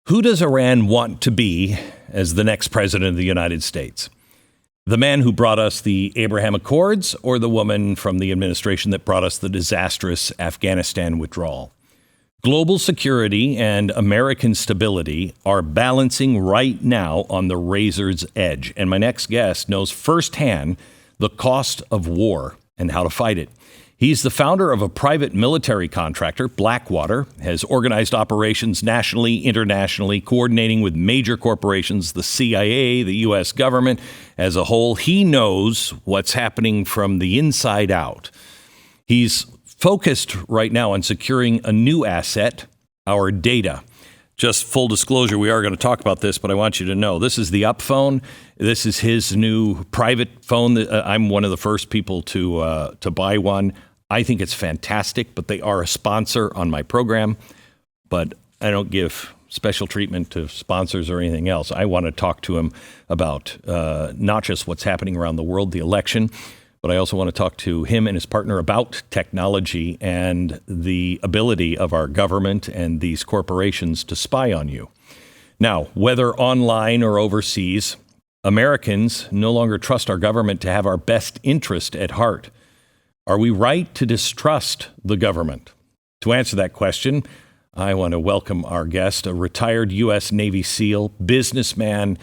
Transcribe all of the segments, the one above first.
Who does Iran want to be as the next president of the United States? The man who brought us the Abraham Accords, or the woman from the administration that brought us the disastrous Afghanistan withdrawal? Global security and American stability are balancing right now on the razor's edge. And my next guest knows firsthand the cost of war and how to fight it. He's the founder of a private military contractor, Blackwater, has organized operations nationally, internationally, coordinating with major corporations, the CIA, the U.S. government as a whole. He knows what's happening from the inside out. He's focused right now on securing a new asset, our data. Just full disclosure, we are going to talk about this, but I want you to know this is the Up phone. This is his new private phone. I'm one of the first people to buy one. I think it's fantastic, but they are a sponsor on my program. But I don't give special treatment to sponsors or anything else. I want to talk to him about not just what's happening around the world, the election, but I also want to talk to him and his partner about technology and the ability of our government and these corporations to spy on you. Now, whether online or overseas, Americans no longer trust our government to have our best interest at heart. Are we right to distrust the government? To answer that question, I want to welcome our guest, a retired U.S. Navy SEAL, businessman,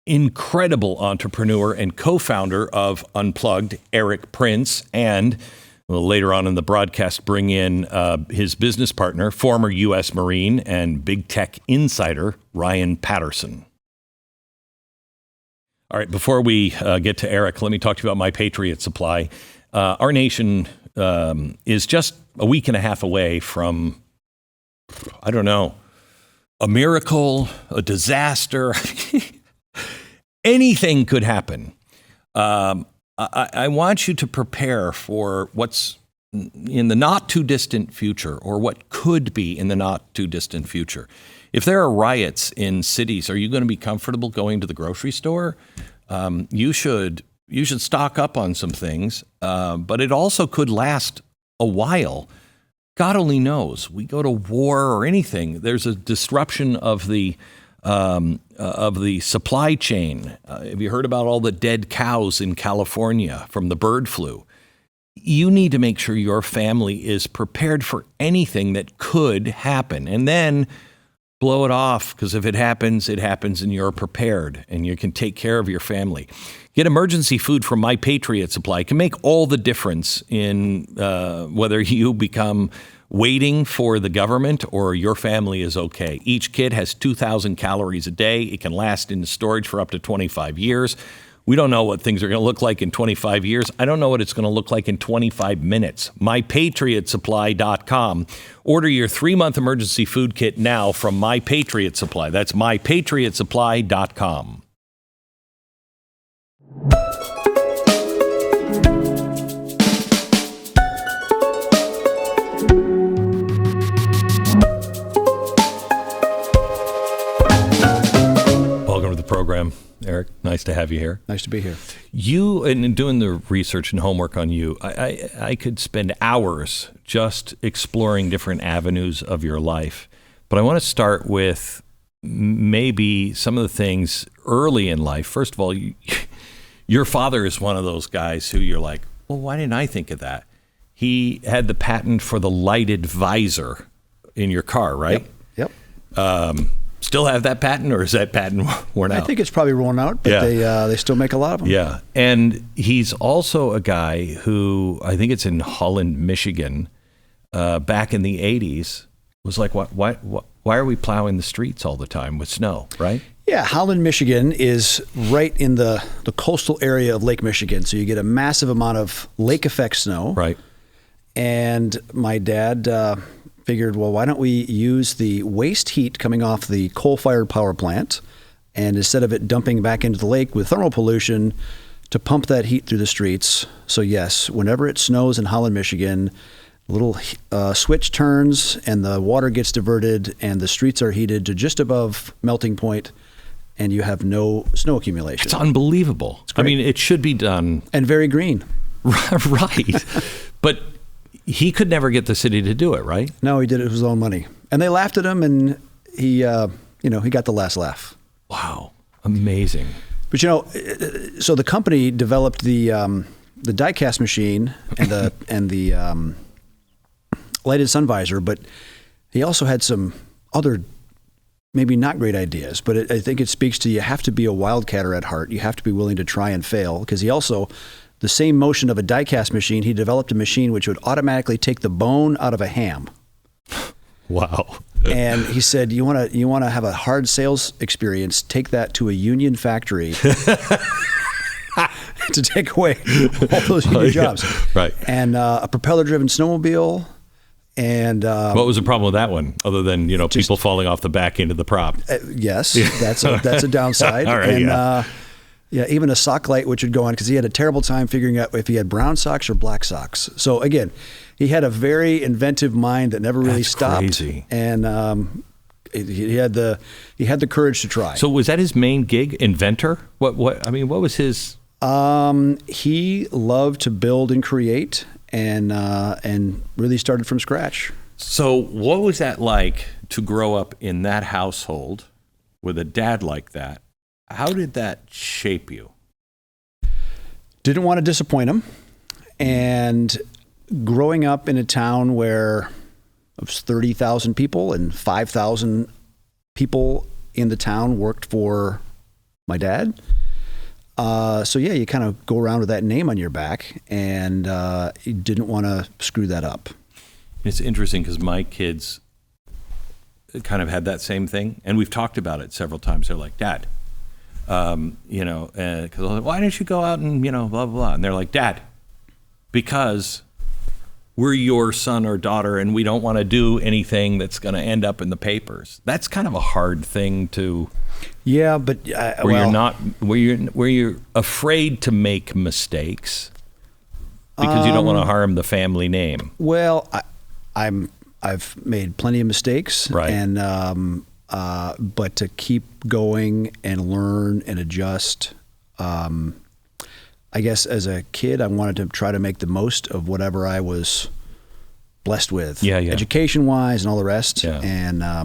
incredible entrepreneur, and co-founder of Unplugged, Erik Prince, and we'll later on in the broadcast bring in his business partner, former U.S. Marine and big tech insider, Ryan Paterson. All right, before we get to Erik, let me talk to you about My Patriot Supply. Our nation is just a week and a half away from, I don't know, a miracle, a disaster. Anything could happen. I want you to prepare for what's in the not too distant future, or what could be in the not too distant future. If there are riots in cities, are you going to be comfortable going to the grocery store? You should stock up on some things, but it also could last a while. God only knows. We go to war or anything, there's a disruption of the supply chain. Have you heard about all the dead cows in California from the bird flu? You need to make sure your family is prepared for anything that could happen, and then blow it off, because if it happens and you're prepared and you can take care of your family. Get emergency food from My Patriot Supply. It can make all the difference in whether you become waiting for the government or your family is okay. Each kit has 2,000 calories a day. It can last in storage for up to 25 years. We don't know what things are going to look like in 25 years. I don't know what it's going to look like in 25 minutes. MyPatriotSupply.com. Order your 3-month emergency food kit now from My Patriot Supply. That's MyPatriotSupply.com. Welcome to the program, Erik. Nice to have you here. Nice to be here. You, and doing the research and homework on you, I could spend hours just exploring different avenues of your life. But I want to start with maybe some of the things early in life. First of all, your father is one of those guys who you're like, well, why didn't I think of that? He had the patent for the lighted visor in your car, right? Yep. Still have that patent, or is that patent worn out? I think it's probably worn out, but they still make a lot of them. Yeah, and he's also a guy who, I think it's in Holland, Michigan, back in the 80s, was like, why are we plowing the streets all the time with snow, right? Yeah, Holland, Michigan is right in the coastal area of Lake Michigan, so you get a massive amount of lake effect snow. Right. And my dad figured, well, why don't we use the waste heat coming off the coal-fired power plant, and instead of it dumping back into the lake with thermal pollution, to pump that heat through the streets. So yes, whenever it snows in Holland, Michigan, a little switch turns and the water gets diverted and the streets are heated to just above melting point, and you have no snow accumulation. It's unbelievable. I mean, it should be done. And very green. Right. But he could never get the city to do it, right? No, he did it with his own money. And they laughed at him, and he got the last laugh. Wow, amazing. But so the company developed the die-cast machine and the lighted sun visor, but he also had some other maybe not great ideas. But I think it speaks to you have to be a wildcatter at heart. You have to be willing to try and fail, because he also, the same motion of a die-cast machine, he developed a machine which would automatically take the bone out of a ham. Wow. And he said, you want to have a hard sales experience, take that to a union factory to take away all those union jobs. Right. And a propeller-driven snowmobile. And what was the problem with that one, other than people falling off the back end of the prop? Yes, that's a downside. All right, and even a sock light which would go on, because he had a terrible time figuring out if he had brown socks or black socks. So again, he had a very inventive mind that never really stopped. Crazy. And he had the courage to try. So was that his main gig, inventor? What was his? He loved to build and create, and really started from scratch. So what was that like to grow up in that household with a dad like that? How did that shape you? Didn't want to disappoint him. And growing up in a town where it was 30,000 people and 5,000 people in the town worked for my dad. So yeah, you kind of go around with that name on your back, and you didn't want to screw that up. It's interesting because my kids kind of had that same thing, and we've talked about it several times. They're like, "Dad, because I was like, why don't you go out and blah blah blah?" And they're like, "Dad, because we're your son or daughter, and we don't want to do anything that's going to end up in the papers." That's kind of a hard thing to. Yeah, but where you're afraid to make mistakes because you don't want to harm the family name. Well, I've made plenty of mistakes, right? And but to keep going and learn and adjust. I guess as a kid, I wanted to try to make the most of whatever I was blessed with, education-wise and all the rest. Yeah.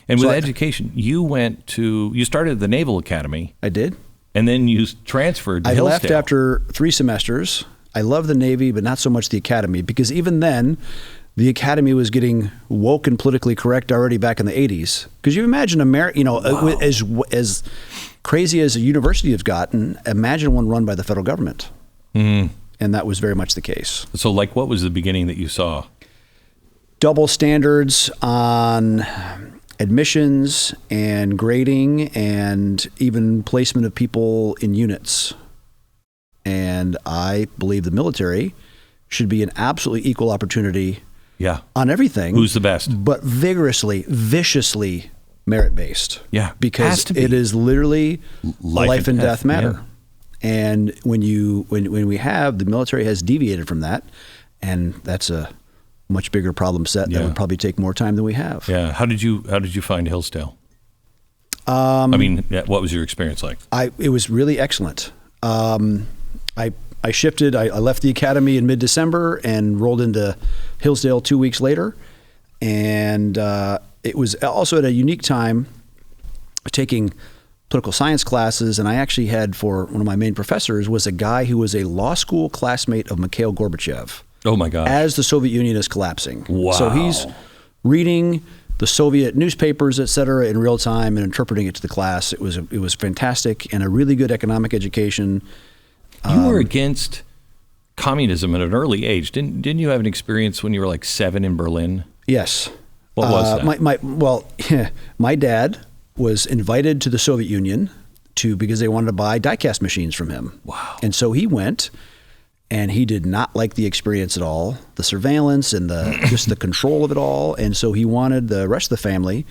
And with education, you started at the Naval Academy. I did. And then you transferred to Hillsdale. I left after 3 semesters. I loved the Navy, but not so much the Academy, because even then, the Academy was getting woke and politically correct already back in the 80s. Because you imagine as crazy as a university has gotten, imagine one run by the federal government. Mm. And that was very much the case. So like, what was the beginning that you saw? Double standards on admissions and grading and even placement of people in units. And I believe the military should be an absolutely equal opportunity on everything. Who's the best? But viciously merit-based. Yeah. Because it is literally life and death matter. Yeah. And when the military has deviated from that, and that's a much bigger problem set that would probably take more time than we have. Yeah. How did you find Hillsdale? What was your experience like? It was really excellent. I shifted. I left the academy in mid-December and rolled into Hillsdale 2 weeks later. And it was also at a unique time taking political science classes. And I actually had, for one of my main professors, was a guy who was a law school classmate of Mikhail Gorbachev. Oh my gosh. As the Soviet Union is collapsing. Wow. So he's reading the Soviet newspapers, et cetera, in real time and interpreting it to the class. It was fantastic and a really good economic education. You were against communism at an early age. Didn't you have an experience when you were like 7 in Berlin? Yes. What was that? My dad was invited to the Soviet Union because they wanted to buy die-cast machines from him. Wow. And so he went. And he did not like the experience at all, the surveillance and just the control of it all. And so he wanted the rest of the family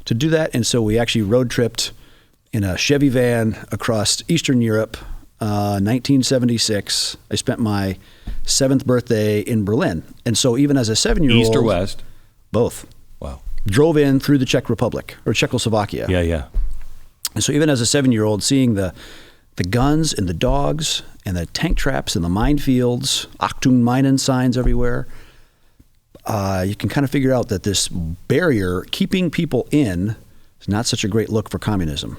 to do that. And so we actually road tripped in a Chevy van across Eastern Europe, 1976. I spent my 7th birthday in Berlin. And so even as a 7-year-old... East or West? Both. Wow. Drove in through the Czech Republic, or Czechoslovakia. Yeah. And so even as a 7-year-old, seeing the guns and the dogs and the tank traps and the minefields, Achtung Meinen signs everywhere. you can kind of figure out that this barrier keeping people in is not such a great look for communism.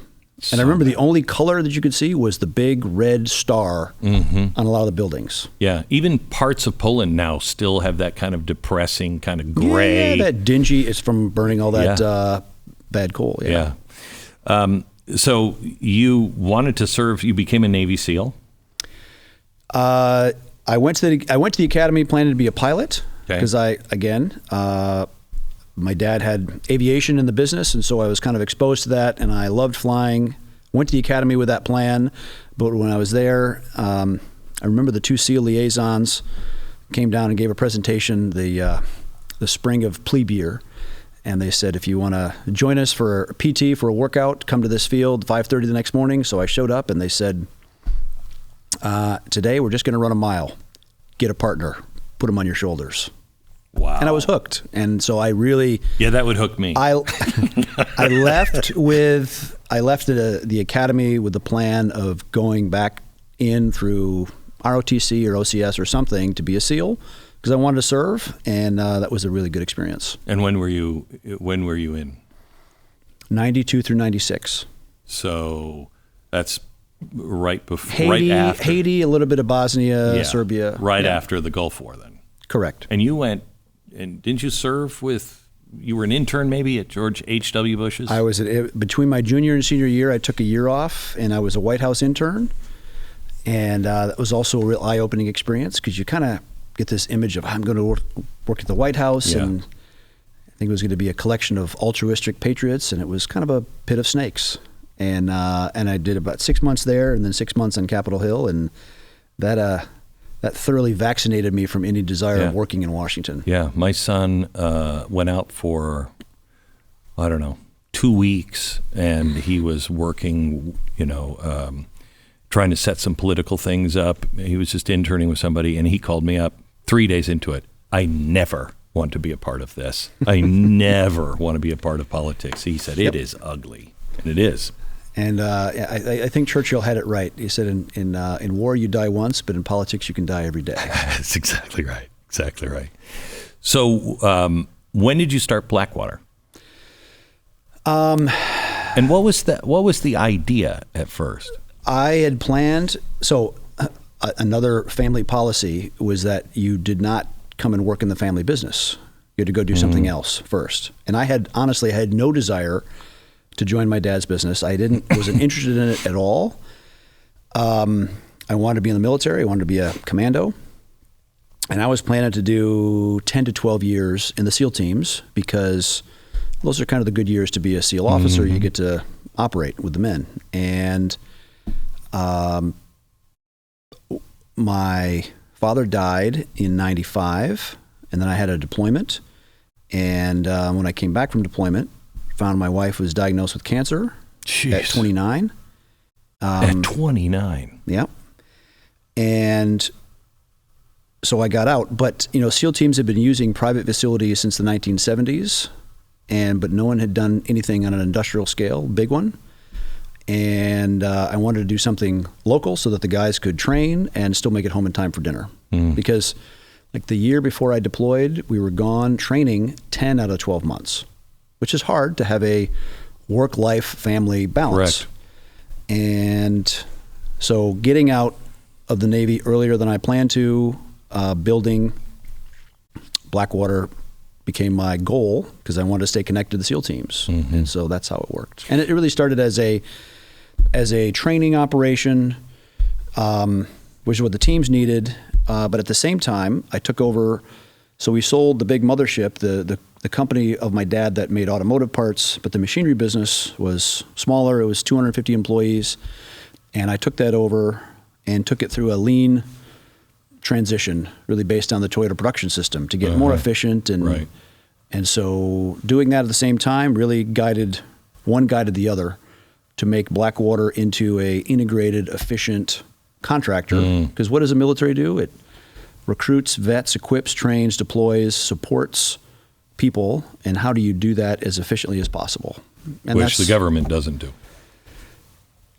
And I remember the only color that you could see was the big red star on a lot of the buildings. Yeah, even parts of Poland now still have that kind of depressing, kind of gray. Yeah, that dingy. It's from burning all that bad coal. Yeah. So you wanted to serve. You became a Navy SEAL. I went to the academy planning to be a pilot because my dad had aviation in the business, and so I was kind of exposed to that, and I loved flying. Went to the academy with that plan, but when I was there, I remember the two SEAL liaisons came down and gave a presentation the spring of plebe year, and they said, if you want to join us for a PT for a workout, come to this field 5:30 the next morning. So I showed up, and they said, today we're just going to run a mile. Get a partner. Put them on your shoulders. Wow. And I was hooked. And so I really... Yeah, that would hook me. I left the academy with the plan of going back in through ROTC or OCS or something to be a SEAL because I wanted to serve, and that was a really good experience. And when were you in? 92 through 96. So that's right before, Haiti, right after. Haiti, a little bit of Bosnia, Serbia. Right after the Gulf War then. Correct. And you went, and didn't you serve you were an intern maybe at George H.W. Bush's? I was between my junior and senior year, I took a year off, and I was a White House intern. And that was also a real eye-opening experience because you kind of get this image of I'm going to work at the White House, and I think it was going to be a collection of altruistic patriots, and it was kind of a pit of snakes. And I did about 6 months there, and then 6 months on Capitol Hill, and that thoroughly vaccinated me from any desire of working in Washington. Yeah, my son went out for, 2 weeks, and he was working, trying to set some political things up. He was just interning with somebody, and he called me up 3 days into it. I never want to be a part of this. I never want to be a part of politics. He said, it is ugly, and it is. And I think Churchill had it right. He said, in war you die once, but in politics you can die every day. That's exactly right. Exactly right. So when did you start Blackwater? And what was the idea at first? I had planned, another family policy was that you did not come and work in the family business. You had to go do something else first. And I had no desire to join my dad's business. I wasn't interested in it at all. I wanted to be in the military. I wanted to be a commando. And I was planning to do 10 to 12 years in the SEAL teams because those are kind of the good years to be a SEAL officer. You get to operate with the men. And my father died in 95, and then I had a deployment. And when I came back from deployment, found my wife was diagnosed with cancer at 29. At 29? Yep. And so I got out. But, SEAL teams have been using private facilities since the 1970s, but no one had done anything on an industrial scale, big one. And I wanted to do something local so that the guys could train and still make it home in time for dinner. Because the year before I deployed, we were gone training 10 out of 12 months, which is hard to have a work-life family balance. Correct. And so getting out of the Navy earlier than I planned to, building Blackwater became my goal because I wanted to stay connected to the SEAL teams. And so that's how it worked. And it really started as a training operation, which is what the teams needed. But at the same time, I took over. So we sold the big mothership, the company of my dad that made automotive parts, but the machinery business was smaller. It was 250 employees. And I took that over and took it through a lean transition, really based on the Toyota production system to get more efficient. And so doing that at the same time really one guided the other to make Blackwater into a integrated, efficient contractor. Because what does the military do? It recruits, vets, equips, trains, deploys, supports people. And how do you do that as efficiently as possible? And which the government doesn't do.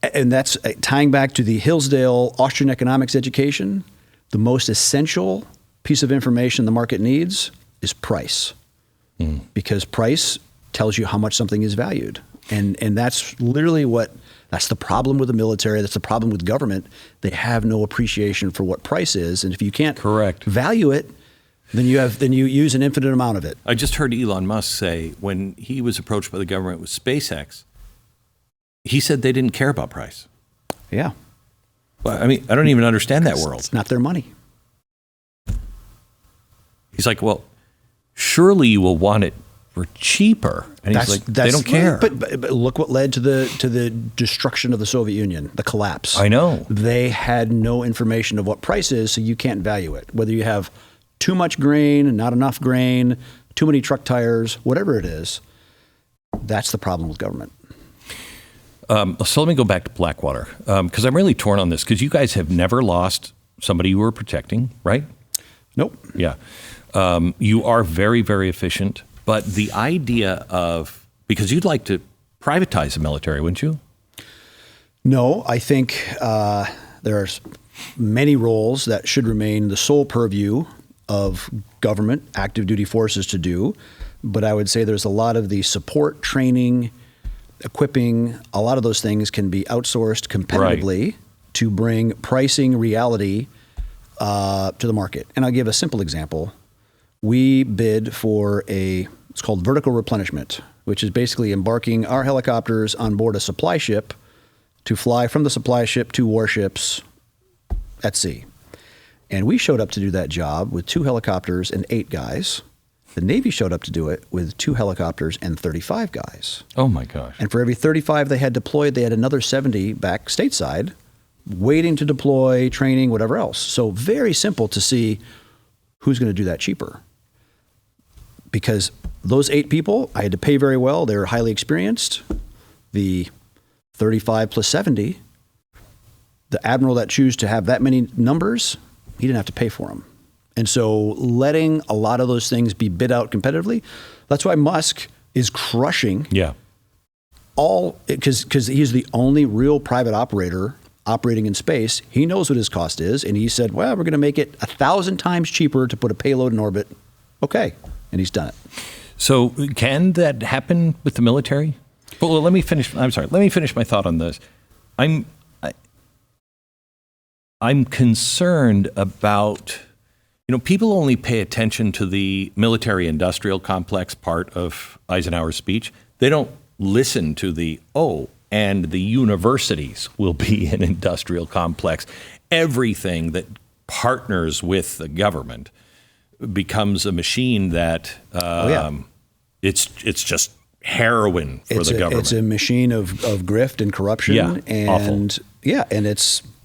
And that's tying back to the Hillsdale Austrian economics education. The most essential piece of information the market needs is price, because price tells you how much something is valued. And that's literally that's the problem with the military. That's the problem with government. They have no appreciation for what price is. And if you can't value it, then you use an infinite amount of it. I just heard Elon Musk say when he was approached by the government with SpaceX, he said they didn't care about price. Yeah. Well, I mean, I don't even understand that world. It's not their money. He's like, well, surely you will want it for cheaper. And he's like, they don't care. But look what led to the destruction of the Soviet Union, the collapse. I know. They had no information of what price is, so you can't value it. Whether you have too much grain, not enough grain, too many truck tires, whatever it is, that's the problem with government. So let me go back to Blackwater, because I'm really torn on this, because you guys have never lost somebody you were protecting, right? Nope. Yeah. You are very, very efficient. But the idea of, because you'd like to privatize the military, wouldn't you? No, I think there are many roles that should remain the sole purview of government, active duty forces to do. But I would say there's a lot of the support, training, equipping, a lot of those things can be outsourced competitively to bring pricing reality to the market. And I'll give a simple example. We bid for it's called vertical replenishment, which is basically embarking our helicopters on board a supply ship to fly from the supply ship to warships at sea. And we showed up to do that job with 2 helicopters and 8 guys. The Navy showed up to do it with 2 helicopters and 35 guys. Oh my gosh. And for every 35 they had deployed, they had another 70 back stateside waiting to deploy, training, whatever else. So very simple to see who's going to do that cheaper. Because those 8 people, I had to pay very well. They were highly experienced. The 35 plus 70, the admiral that chose to have that many numbers, he didn't have to pay for them. And so letting a lot of those things be bid out competitively, that's why Musk is crushing because he's the only real private operator operating in space. He knows what his cost is. And he said, well, we're going to make it 1,000 times cheaper to put a payload in orbit. Okay. And he's done it. So can that happen with the military? Well, let me finish. I'm sorry. Let me finish my thought on this. I'm concerned about, people only pay attention to the military-industrial complex part of Eisenhower's speech. They don't listen to and the universities will be an industrial complex. Everything that partners with the government becomes a machine that it's just heroin for the government. It's a machine of grift and corruption. And awful.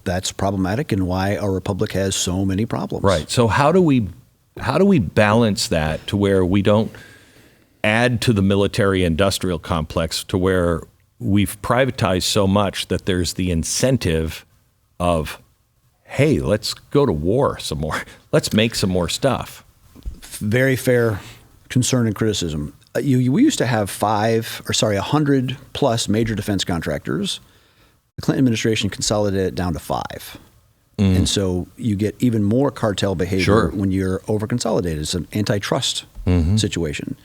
That's problematic and why our republic has so many problems. Right. So how do we balance that to where we don't add to the military industrial complex to where we've privatized so much that there's the incentive of, hey, let's go to war some more. Let's make some more stuff. Very fair concern and criticism. We used to have 100 plus major defense contractors. The Clinton administration consolidated it down to 5. And so you get even more cartel behavior when you're over consolidated. It's an antitrust situation.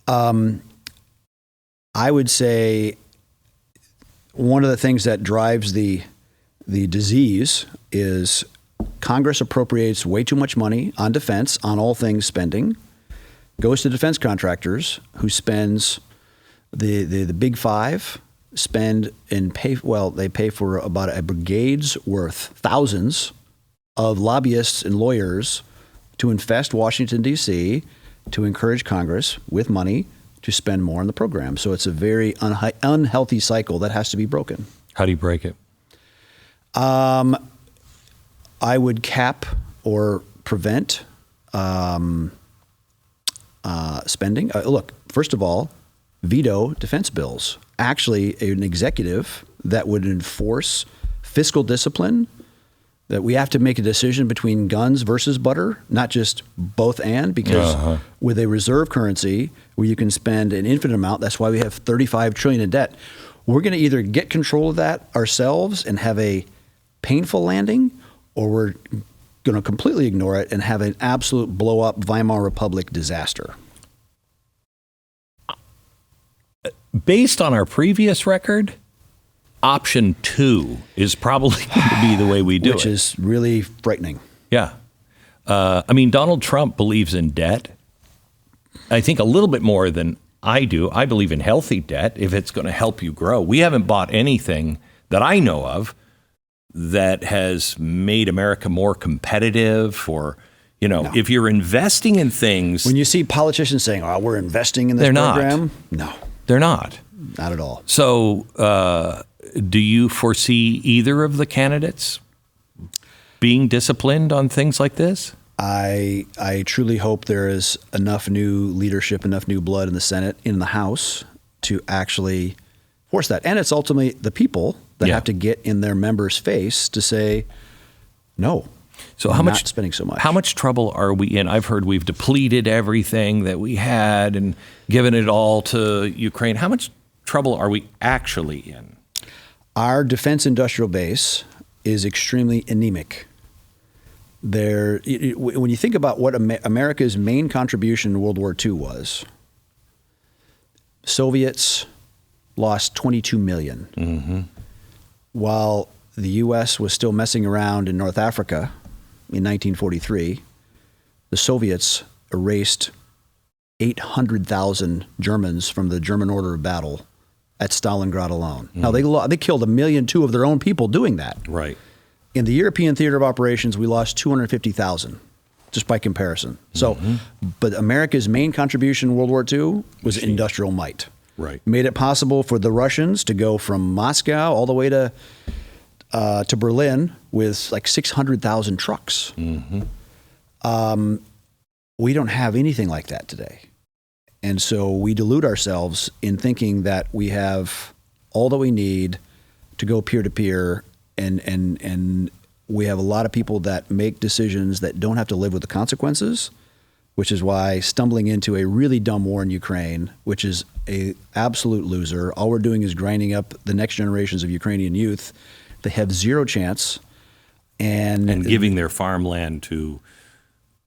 I would say one of the things that drives the disease is Congress appropriates way too much money on defense, on all things spending, goes to defense contractors who spends the big 5 spend and they pay for about a brigade's worth, thousands of lobbyists and lawyers to infest Washington, D.C., to encourage Congress with money to spend more on the program. So it's a very unhealthy cycle that has to be broken. How do you break it? I would cap or prevent spending. Look, first of all, veto defense bills. Actually, an executive that would enforce fiscal discipline, that we have to make a decision between guns versus butter, not just both and, because with a reserve currency where you can spend an infinite amount, that's why we have $35 trillion in debt. We're going to either get control of that ourselves and have a painful landing, or we're going to completely ignore it and have an absolute blow-up Weimar Republic disaster. Based on our previous record, option 2 is probably going to be the way we do it. Which is really frightening. Yeah. I mean, Donald Trump believes in debt. I think a little bit more than I do. I believe in healthy debt if it's going to help you grow. We haven't bought anything that I know of that has made America more competitive or, No. if you're investing in things. When you see politicians saying, oh, we're investing in this program. No, they're not. Not at all. So do you foresee either of the candidates being disciplined on things like this? I truly hope there is enough new leadership, enough new blood in the Senate, in the House, to actually force that. And it's ultimately the people that have to get in their members' face to say, no. So not spending so much. How much trouble are we in? I've heard we've depleted everything that we had and given it all to Ukraine. How much trouble are we actually in? Our defense industrial base is extremely anemic. When you think about what America's main contribution in World War II was, Soviets lost 22 million. Mm-hmm. While the U.S. was still messing around in North Africa in 1943, the Soviets erased 800,000 Germans from the German order of battle at Stalingrad alone. Mm-hmm. Now, they killed 1.2 million of their own people doing that. Right. In the European theater of operations, we lost 250,000, just by comparison. So, but America's main contribution in World War II was industrial might. Right. Made it possible for the Russians to go from Moscow all the way to Berlin with like 600,000 trucks. Mm-hmm. We don't have anything like that today. And so we delude ourselves in thinking that we have all that we need to go peer-to-peer, and we have a lot of people that make decisions that don't have to live with the consequences, which is why stumbling into a really dumb war in Ukraine, which is a absolute loser, all we're doing is grinding up the next generations of Ukrainian youth. They have zero chance. And giving their farmland to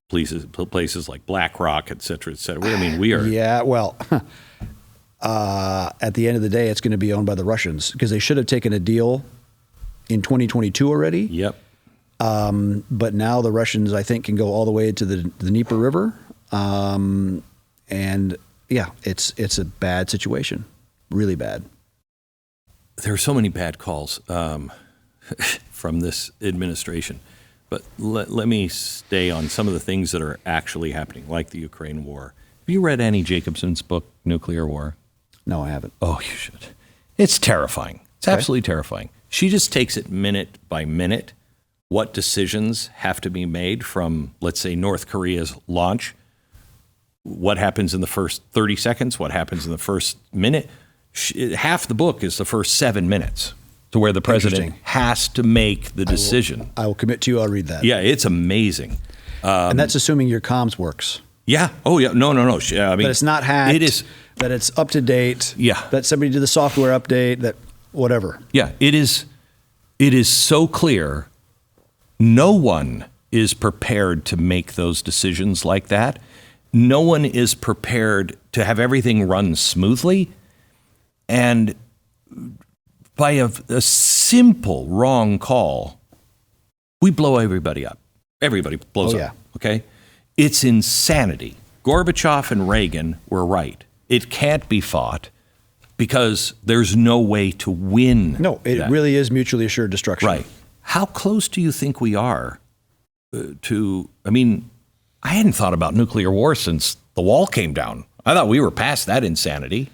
places like BlackRock, et cetera, et cetera. I mean, we are. Yeah, well, at the end of the day, it's going to be owned by the Russians because they should have taken a deal in 2022 already. Yep. But now the Russians, I think, can go all the way to the Dnieper River. And yeah, it's a bad situation, really bad. There are so many bad calls from this administration. But let me stay on some of the things that are actually happening, like the Ukraine war. Have you read Annie Jacobson's book, Nuclear War? No, I haven't. Oh, you should. It's terrifying. It's absolutely terrifying. She just takes it minute by minute, what decisions have to be made from, let's say, North Korea's launch, what happens in the first 30 seconds, what happens in the first minute. Half the book is the first 7 minutes to where the president has to make the decision. I will commit to you, I'll read that. Yeah, it's amazing. And that's assuming your comms works. Yeah. Oh, yeah. No. I mean, that it's not hacked. It is. That it's up to date. Yeah. That somebody did the software update. That whatever. Yeah. It is so clear. No one is prepared to make those decisions like that. No one is prepared to have everything run smoothly. And by a simple wrong call, we blow everybody up. Everybody blows up. Okay? It's insanity. Gorbachev and Reagan were right. It can't be fought because there's no way to win. No, it really is mutually assured destruction. Right. How close do you think we are to, I mean, I hadn't thought about nuclear war since the wall came down. I thought we were past that insanity.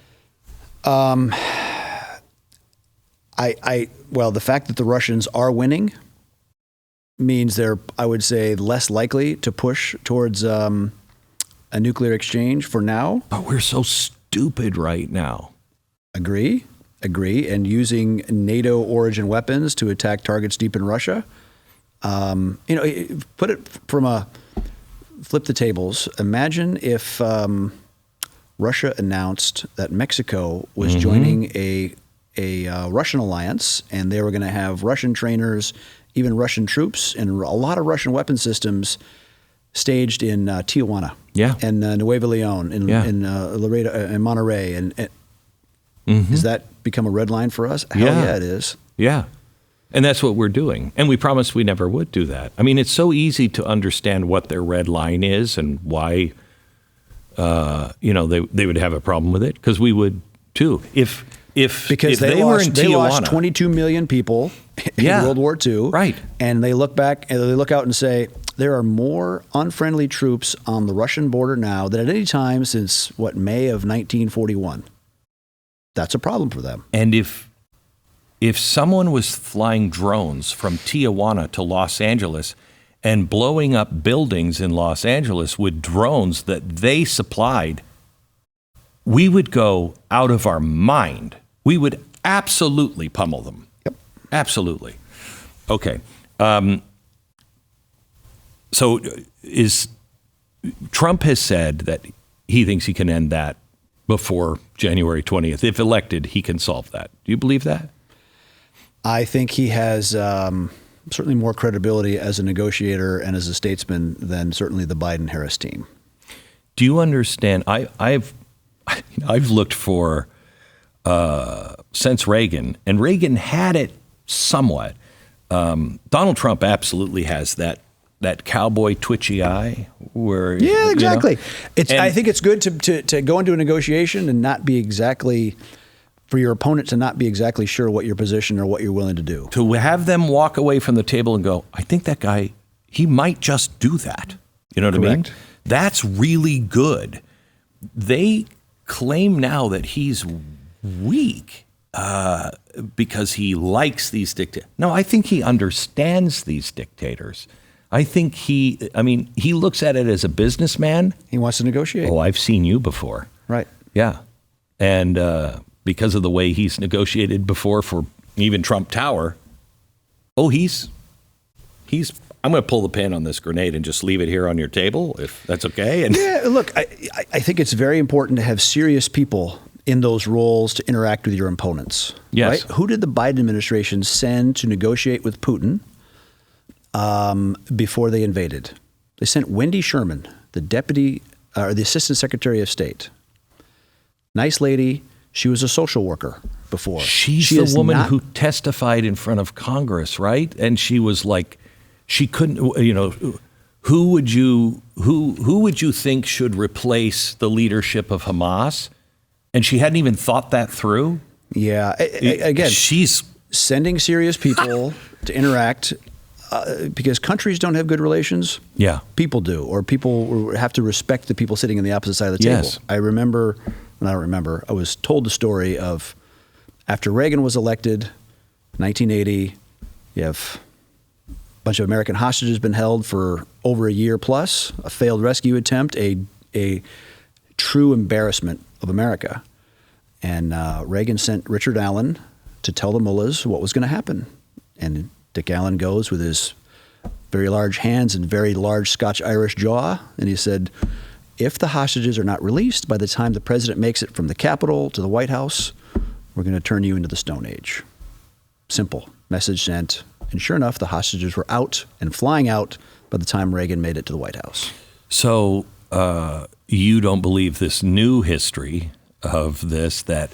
Well, the fact that the Russians are winning means they're, I would say, less likely to push towards a nuclear exchange for now. But we're so stupid right now. Agree. And using NATO origin weapons to attack targets deep in Russia. Put it from flip the tables. Imagine if Russia announced that Mexico was joining a Russian alliance, and they were going to have Russian trainers even Russian troops and a lot of Russian weapon systems staged in Tijuana, and Nuevo Leon, in Laredo, and Monterey, and Has that become a red line for us? Hell yeah, it is. Yeah. And that's what we're doing. And we promised we never would do that. I mean, it's so easy to understand what their red line is and why, they would have a problem with it, because we would too. Because they lost 22 million people in World War II. Right. And they look back and they look out and say, there are more unfriendly troops on the Russian border now than at any time since, May of 1941. That's a problem for them. And if someone was flying drones from Tijuana to Los Angeles and blowing up buildings in Los Angeles with drones that they supplied, we would go out of our mind. We would absolutely pummel them. Yep. Absolutely. Okay. So Trump has said that he thinks he can end that before January 20th. If elected, he can solve that. Do you believe that? I think he has certainly more credibility as a negotiator and as a statesman than certainly the Biden-Harris team. Do you understand? I've looked for since Reagan, and Reagan had it somewhat. Donald Trump absolutely has that cowboy twitchy eye. Where exactly. I think it's good to go into a negotiation and not be exactly. For your opponent to not be exactly sure what your position or what you're willing to do. To have them walk away from the table and go, I think that guy, he might just do that. You know what I mean? That's really good. They claim now that he's weak because he likes these dictators. No, I think he understands these dictators. I think he looks at it as a businessman. He wants to negotiate. Oh, I've seen you before. Right. Yeah. And because of the way he's negotiated before for even Trump Tower, I'm going to pull the pin on this grenade and just leave it here on your table, if that's okay. And look, I think it's very important to have serious people in those roles to interact with your opponents. Yes. Right? Who did the Biden administration send to negotiate with Putin before they invaded? They sent Wendy Sherman, the Assistant Secretary of State. Nice lady. She was a social worker before. She's the woman who testified in front of Congress, right? And she was like, she couldn't, who would you think should replace the leadership of Hamas? And she hadn't even thought that through. Yeah. Again, she's sending serious people to interact because countries don't have good relations. Yeah. People do, or people have to respect the people sitting on the opposite side of the table. Yes. I was told the story of after Reagan was elected, 1980, you have a bunch of American hostages been held for over a year plus, a failed rescue attempt, a true embarrassment of America. And Reagan sent Richard Allen to tell the mullahs what was going to happen. And Dick Allen goes with his very large hands and very large Scotch-Irish jaw, and he said, if the hostages are not released by the time the president makes it from the Capitol to the White House, we're going to turn you into the Stone Age. Simple. Message sent. And sure enough, the hostages were out and flying out by the time Reagan made it to the White House. So you don't believe this new history of this, that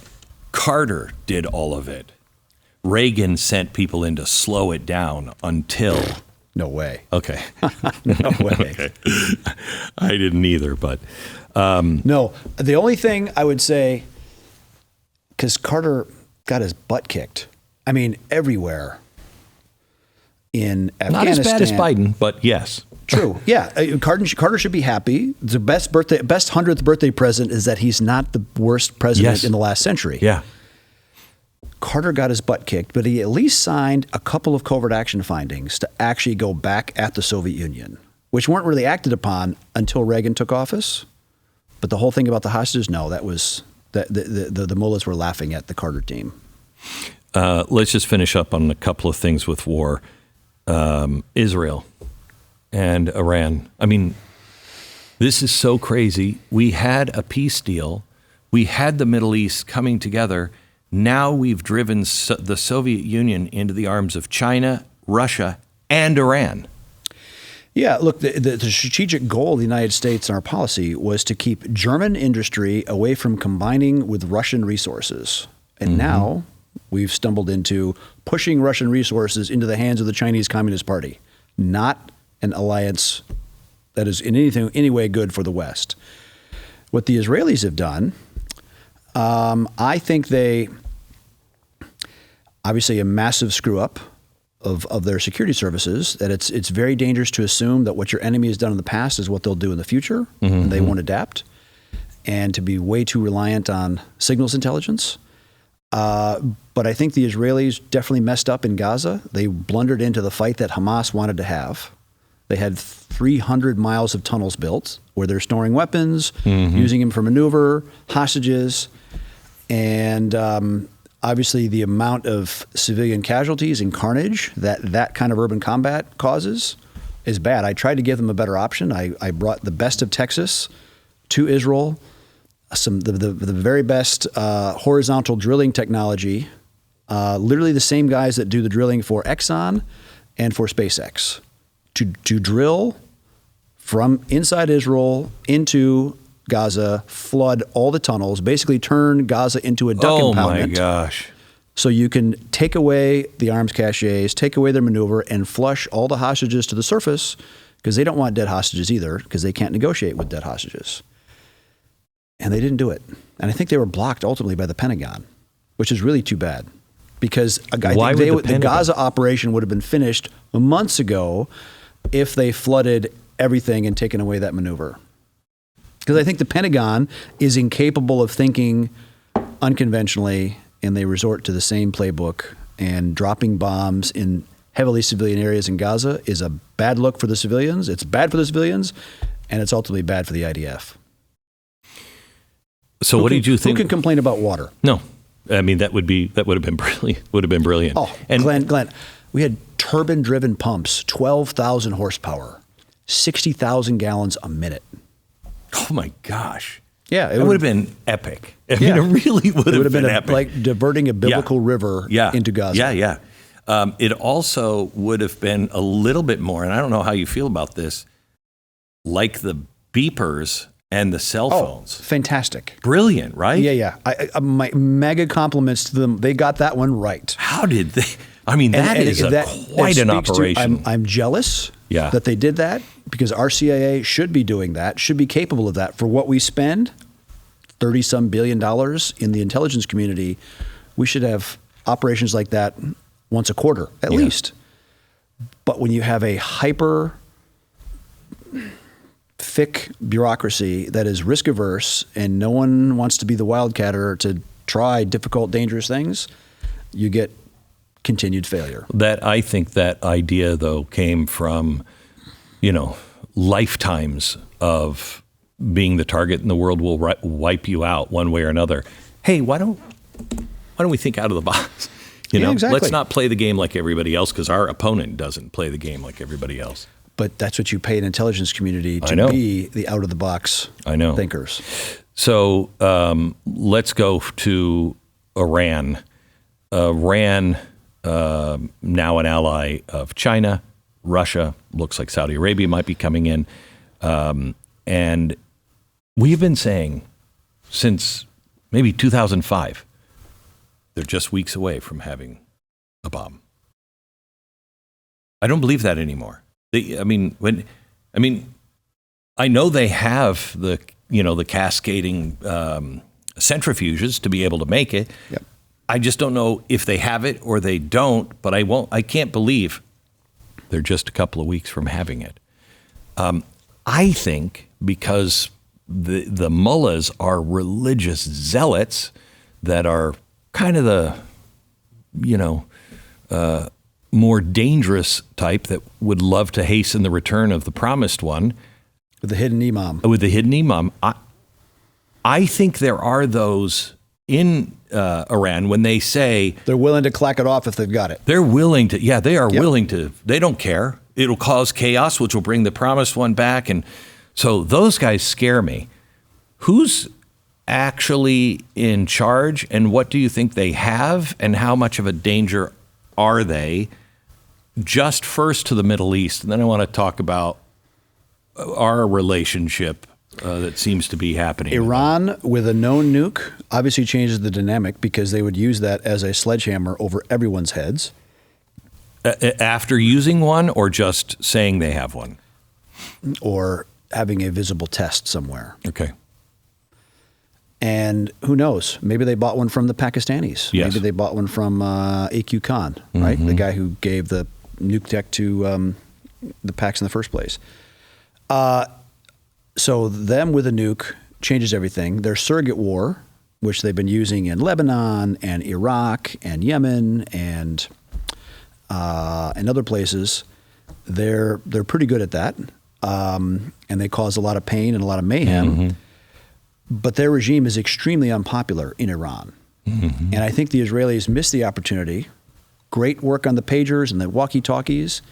Carter did all of it. Reagan sent people in to slow it down until... No way. Okay. No way. Okay. I didn't either, but... No. The only thing I would say, because Carter got his butt kicked, I mean, everywhere in Afghanistan. Not as bad as Biden, but yes. True. Yeah. Carter should be happy. The best 100th birthday present is that he's not the worst president in the last century. Yeah. Carter got his butt kicked, but he at least signed a couple of covert action findings to actually go back at the Soviet Union, which weren't really acted upon until Reagan took office. But the whole thing about the hostages, no, that was the mullahs were laughing at the Carter team. Let's just finish up on a couple of things with war. Israel and Iran. I mean, this is so crazy. We had a peace deal. We had the Middle East coming together. Now we've driven the Soviet Union into the arms of China, Russia, and Iran. Yeah, look, the strategic goal of the United States and our policy was to keep German industry away from combining with Russian resources. And now we've stumbled into pushing Russian resources into the hands of the Chinese Communist Party, not an alliance that is in any way good for the West. What the Israelis have done, I think they, obviously a massive screw up of their security services, that it's very dangerous to assume that what your enemy has done in the past is what they'll do in the future, and they won't adapt, and to be way too reliant on signals intelligence. But I think the Israelis definitely messed up in Gaza. They blundered into the fight that Hamas wanted to have. They had 300 miles of tunnels built where they're storing weapons, using them for maneuver, hostages, and obviously the amount of civilian casualties and carnage that kind of urban combat causes is bad. I tried to give them a better option. I brought the best of Texas to Israel, the very best horizontal drilling technology, literally the same guys that do the drilling for Exxon and for SpaceX, to drill from inside Israel into Gaza, flood all the tunnels, basically turn Gaza into a duck impoundment. Oh my gosh. So you can take away the arms caches, take away their maneuver, and flush all the hostages to the surface, because they don't want dead hostages either, because they can't negotiate with dead hostages. And they didn't do it. And I think they were blocked ultimately by the Pentagon, which is really too bad, because the Gaza operation would have been finished months ago if they flooded everything and taken away that maneuver. Because I think the Pentagon is incapable of thinking unconventionally, and they resort to the same playbook, and dropping bombs in heavily civilian areas in Gaza is a bad look for the civilians. It's bad for the civilians, and it's ultimately bad for the IDF. So what did you think? Who can complain about water? No. I mean, that would have been brilliant. Oh, and Glenn, we had turbine-driven pumps, 12,000 horsepower, 60,000 gallons a minute. Oh my gosh! Yeah, it would have been epic. I mean, it really would have been epic. Like diverting a biblical river into Gaza. Yeah. It also would have been a little bit more, and I don't know how you feel about this, like the beepers and the cell phones. Fantastic! Brilliant, right? Yeah. My mega compliments to them. They got that one right. How did they? I mean, that is quite an operation. I'm jealous that they did that, because our CIA should be doing that, should be capable of that. For what we spend, $30-some billion in the intelligence community, we should have operations like that once a quarter, at least. But when you have a hyper thick bureaucracy that is risk averse and no one wants to be the wildcatter to try difficult, dangerous things, you get continued failure. I think that idea, though, came from, lifetimes of being the target, and the world will wipe you out one way or another. Hey, why don't we think out of the box? Exactly. Let's not play the game like everybody else, because our opponent doesn't play the game like everybody else. But that's what you pay an intelligence community to be, the out of the box thinkers. So let's go to Iran. Iran, now an ally of China. Russia, looks like Saudi Arabia might be coming in. And we've been saying since maybe 2005, they're just weeks away from having a bomb. I don't believe that anymore. I know they have the cascading centrifuges to be able to make it. Yep. I just don't know if they have it or they don't, but I can't believe they're just a couple of weeks from having it. I think because the mullahs are religious zealots that are kind of the, more dangerous type that would love to hasten the return of the promised one. With the hidden imam. I think there are those in Iran, when they say they're willing to clack it off if they've got it. They're willing to. Yeah, they are willing to. They don't care. It'll cause chaos, which will bring the promised one back. And so those guys scare me. Who's actually in charge, and what do you think they have, and how much of a danger are they? just first to the Middle East, and then I want to talk about our relationship that seems to be happening. Iran with a known nuke obviously changes the dynamic because they would use that as a sledgehammer over everyone's heads. After using one, or just saying they have one? Or having a visible test somewhere. Okay. And who knows? Maybe they bought one from the Pakistanis. Yes. Maybe they bought one from A.Q. Khan, right? The guy who gave the nuke tech to the Pacs in the first place. So them with a nuke changes everything. Their surrogate war, which they've been using in Lebanon and Iraq and Yemen and other places, they're pretty good at that. And they cause a lot of pain and a lot of mayhem. But their regime is extremely unpopular in Iran. And I think the Israelis missed the opportunity. Great work on the pagers and the walkie-talkies.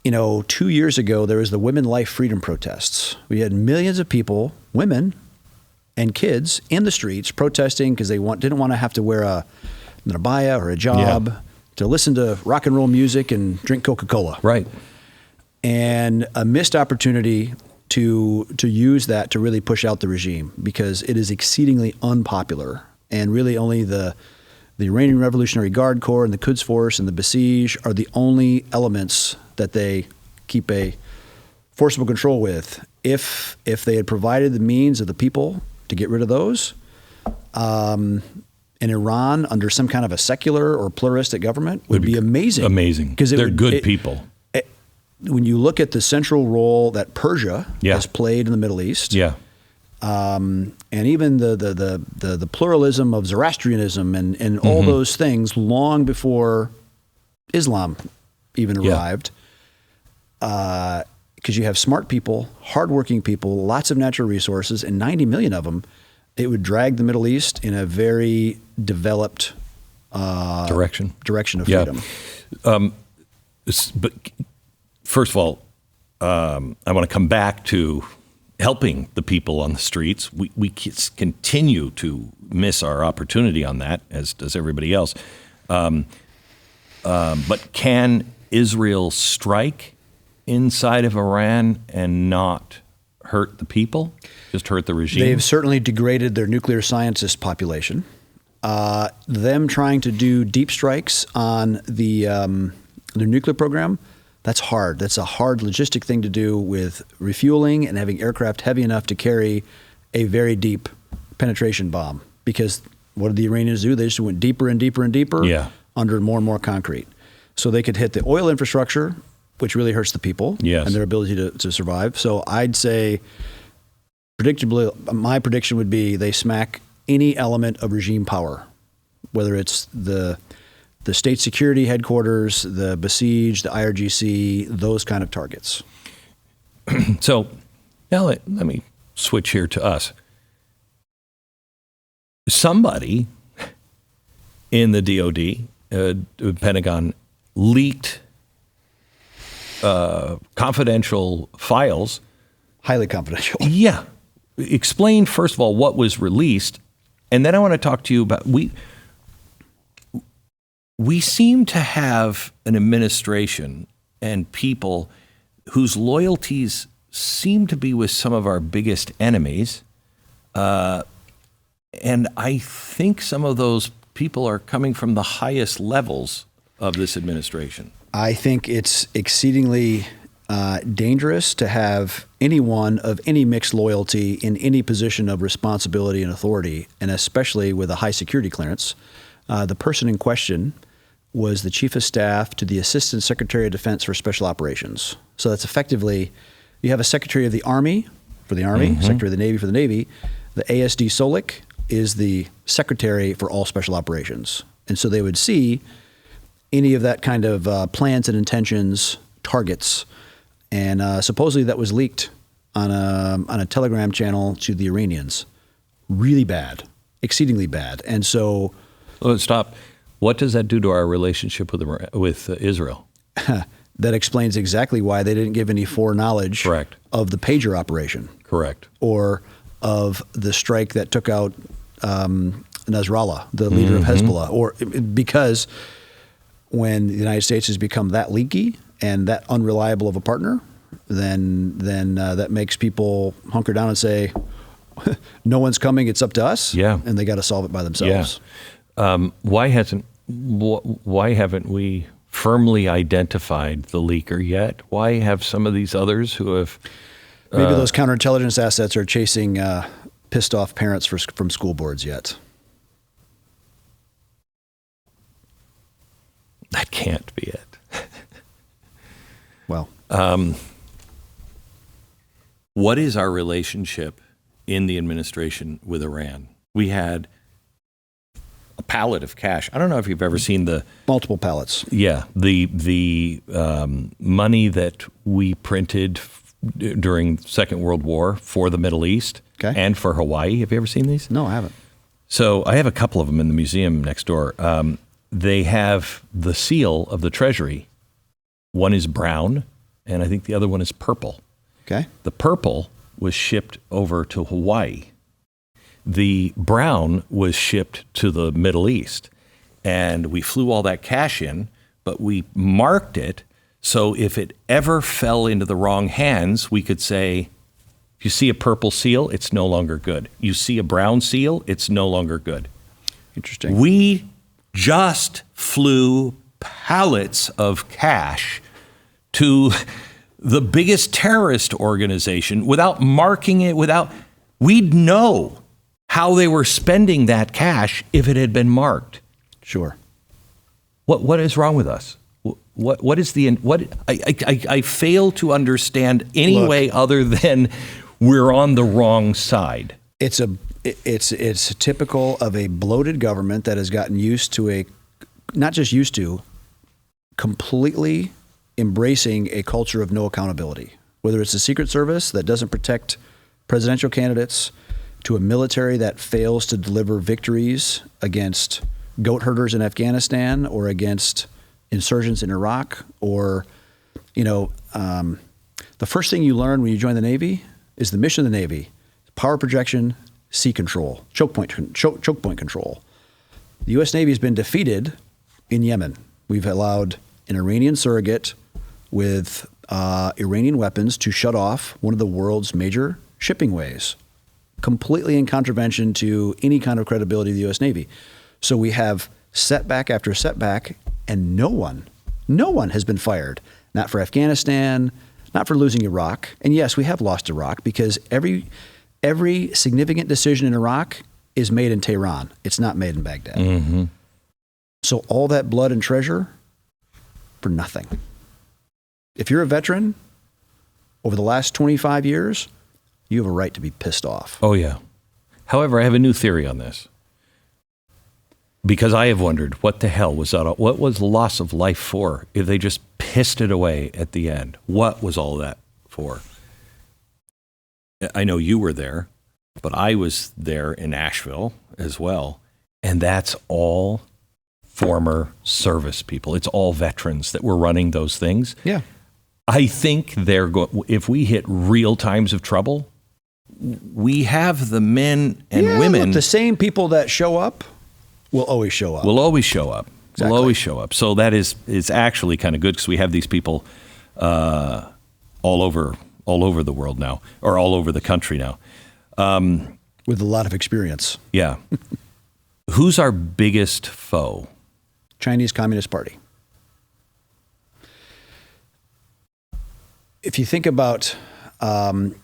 2 years ago, there was the Women Life Freedom protests. We had millions of people, women and kids, in the streets protesting because they didn't want to have to wear an abaya or a hijab to listen to rock and roll music and drink Coca-Cola. Right. And a missed opportunity to use that to really push out the regime because it is exceedingly unpopular. And really only the Iranian Revolutionary Guard Corps and the Quds Force and the Basij are the only elements that they keep a forcible control with. If they had provided the means of the people to get rid of those, in Iran under some kind of a secular or pluralistic government would be amazing. Amazing. Because they're good people. When you look at the central role that Persia has played in the Middle East, and even the pluralism of Zoroastrianism and all those things long before Islam even arrived, because you have smart people, hardworking people, lots of natural resources, and 90 million of them, it would drag the Middle East in a very developed direction of freedom. But first of all, I want to come back to helping the people on the streets. We continue to miss our opportunity on that, as does everybody else. But can Israel strike inside of Iran and not hurt the people, just hurt the regime? They've certainly degraded their nuclear scientist population. Them trying to do deep strikes on their nuclear program, that's hard. That's a hard logistic thing to do with refueling and having aircraft heavy enough to carry a very deep penetration bomb. Because what did the Iranians do? They just went deeper and deeper and deeper under more and more concrete. So they could hit the oil infrastructure, which really hurts the people and their ability to survive. So I'd say, predictably, my prediction would be they smack any element of regime power, whether it's the state security headquarters, the Basij, the IRGC, those kind of targets. So now let me switch here to us. Somebody in the DOD, Pentagon, leaked confidential files. Highly confidential. Yeah. Explain, first of all, what was released, and then I want to talk to you about we seem to have an administration and people whose loyalties seem to be with some of our biggest enemies. And I think some of those people are coming from the highest levels of this administration. I think it's exceedingly dangerous to have anyone of any mixed loyalty in any position of responsibility and authority, and especially with a high security clearance. The person in question was the chief of staff to the Assistant Secretary of Defense for Special Operations. So that's effectively, you have a Secretary of the Army for the Army, Secretary of the Navy for the Navy. The ASD Solik is the Secretary for all Special Operations. And so they would see any of that kind of plans and intentions, targets, and supposedly that was leaked on a Telegram channel to the Iranians. Really bad, exceedingly bad. And so... Let's stop. What does that do to our relationship with Israel? That explains exactly why they didn't give any foreknowledge of the pager operation. Correct. Or of the strike that took out Nasrallah, the leader of Hezbollah. Or because when the United States has become that leaky and that unreliable of a partner, then that makes people hunker down and say, no one's coming, it's up to us. Yeah. And they got to solve it by themselves. Yeah. Why haven't we firmly identified the leaker yet? Why have some of these others who have... Maybe those counterintelligence assets are chasing pissed off parents from school boards yet. That can't be it. Well, what is our relationship in the administration with Iran? We had a pallet of cash. I don't know if you've ever seen the multiple pallets. Yeah, the money that we printed during Second World War for the Middle East and for Hawaii. Have you ever seen these? No, I haven't. So I have a couple of them in the museum next door. They have the seal of the Treasury. One is brown, and I think the other one is purple. Okay. The purple was shipped over to Hawaii. The brown was shipped to the Middle East. And we flew all that cash in, but we marked it so if it ever fell into the wrong hands, we could say, if you see a purple seal, it's no longer good. You see a brown seal, it's no longer good. Interesting. We just flew pallets of cash to the biggest terrorist organization without marking it, we'd know how they were spending that cash if it had been marked. Sure. What is wrong with us? What is I fail to understand any way other than we're on the wrong side. It's typical of a bloated government that has gotten used to not just used to, completely embracing a culture of no accountability. Whether it's the Secret Service that doesn't protect presidential candidates, to a military that fails to deliver victories against goat herders in Afghanistan or against insurgents in Iraq, or, the first thing you learn when you join the Navy is the mission of the Navy: power projection, sea control, choke point control. The U.S. Navy has been defeated in Yemen. We've allowed an Iranian surrogate with Iranian weapons to shut off one of the world's major shipping ways, completely in contravention to any kind of credibility of the U.S. Navy. So we have setback after setback, and no one has been fired. Not for Afghanistan, not for losing Iraq. And yes, we have lost Iraq because every significant decision in Iraq is made in Tehran. It's not made in Baghdad. Mm-hmm. So all that blood and treasure for nothing. If you're a veteran over the last 25 years, you have a right to be pissed off. Oh, yeah. However, I have a new theory on this. Because I have wondered, what the hell was that? What was loss of life for if they just pissed it away at the end? What was all that for? I know you were there, but I was there in Asheville as well. And that's all former service people. It's all veterans that were running those things. Yeah. I think if we hit real times of trouble, we have the men and women. Look, the same people that show up will always show up. Will always show up. Exactly. Will always show up. So that is actually kind of good because we have these people all over the world now, or all over the country now. With a lot of experience. Yeah. Who's our biggest foe? Chinese Communist Party. If you think about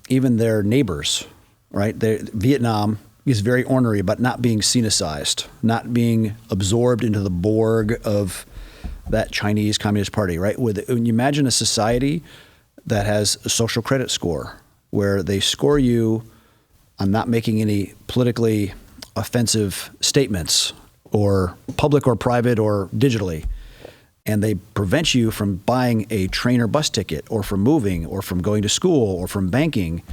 even their neighbors, right? Vietnam is very ornery about not being Sinicized, not being absorbed into the Borg of that Chinese Communist Party, right? When you imagine a society that has a social credit score, where they score you on not making any politically offensive statements, or public or private or digitally, and they prevent you from buying a train or bus ticket, or from moving, or from going to school, or from banking,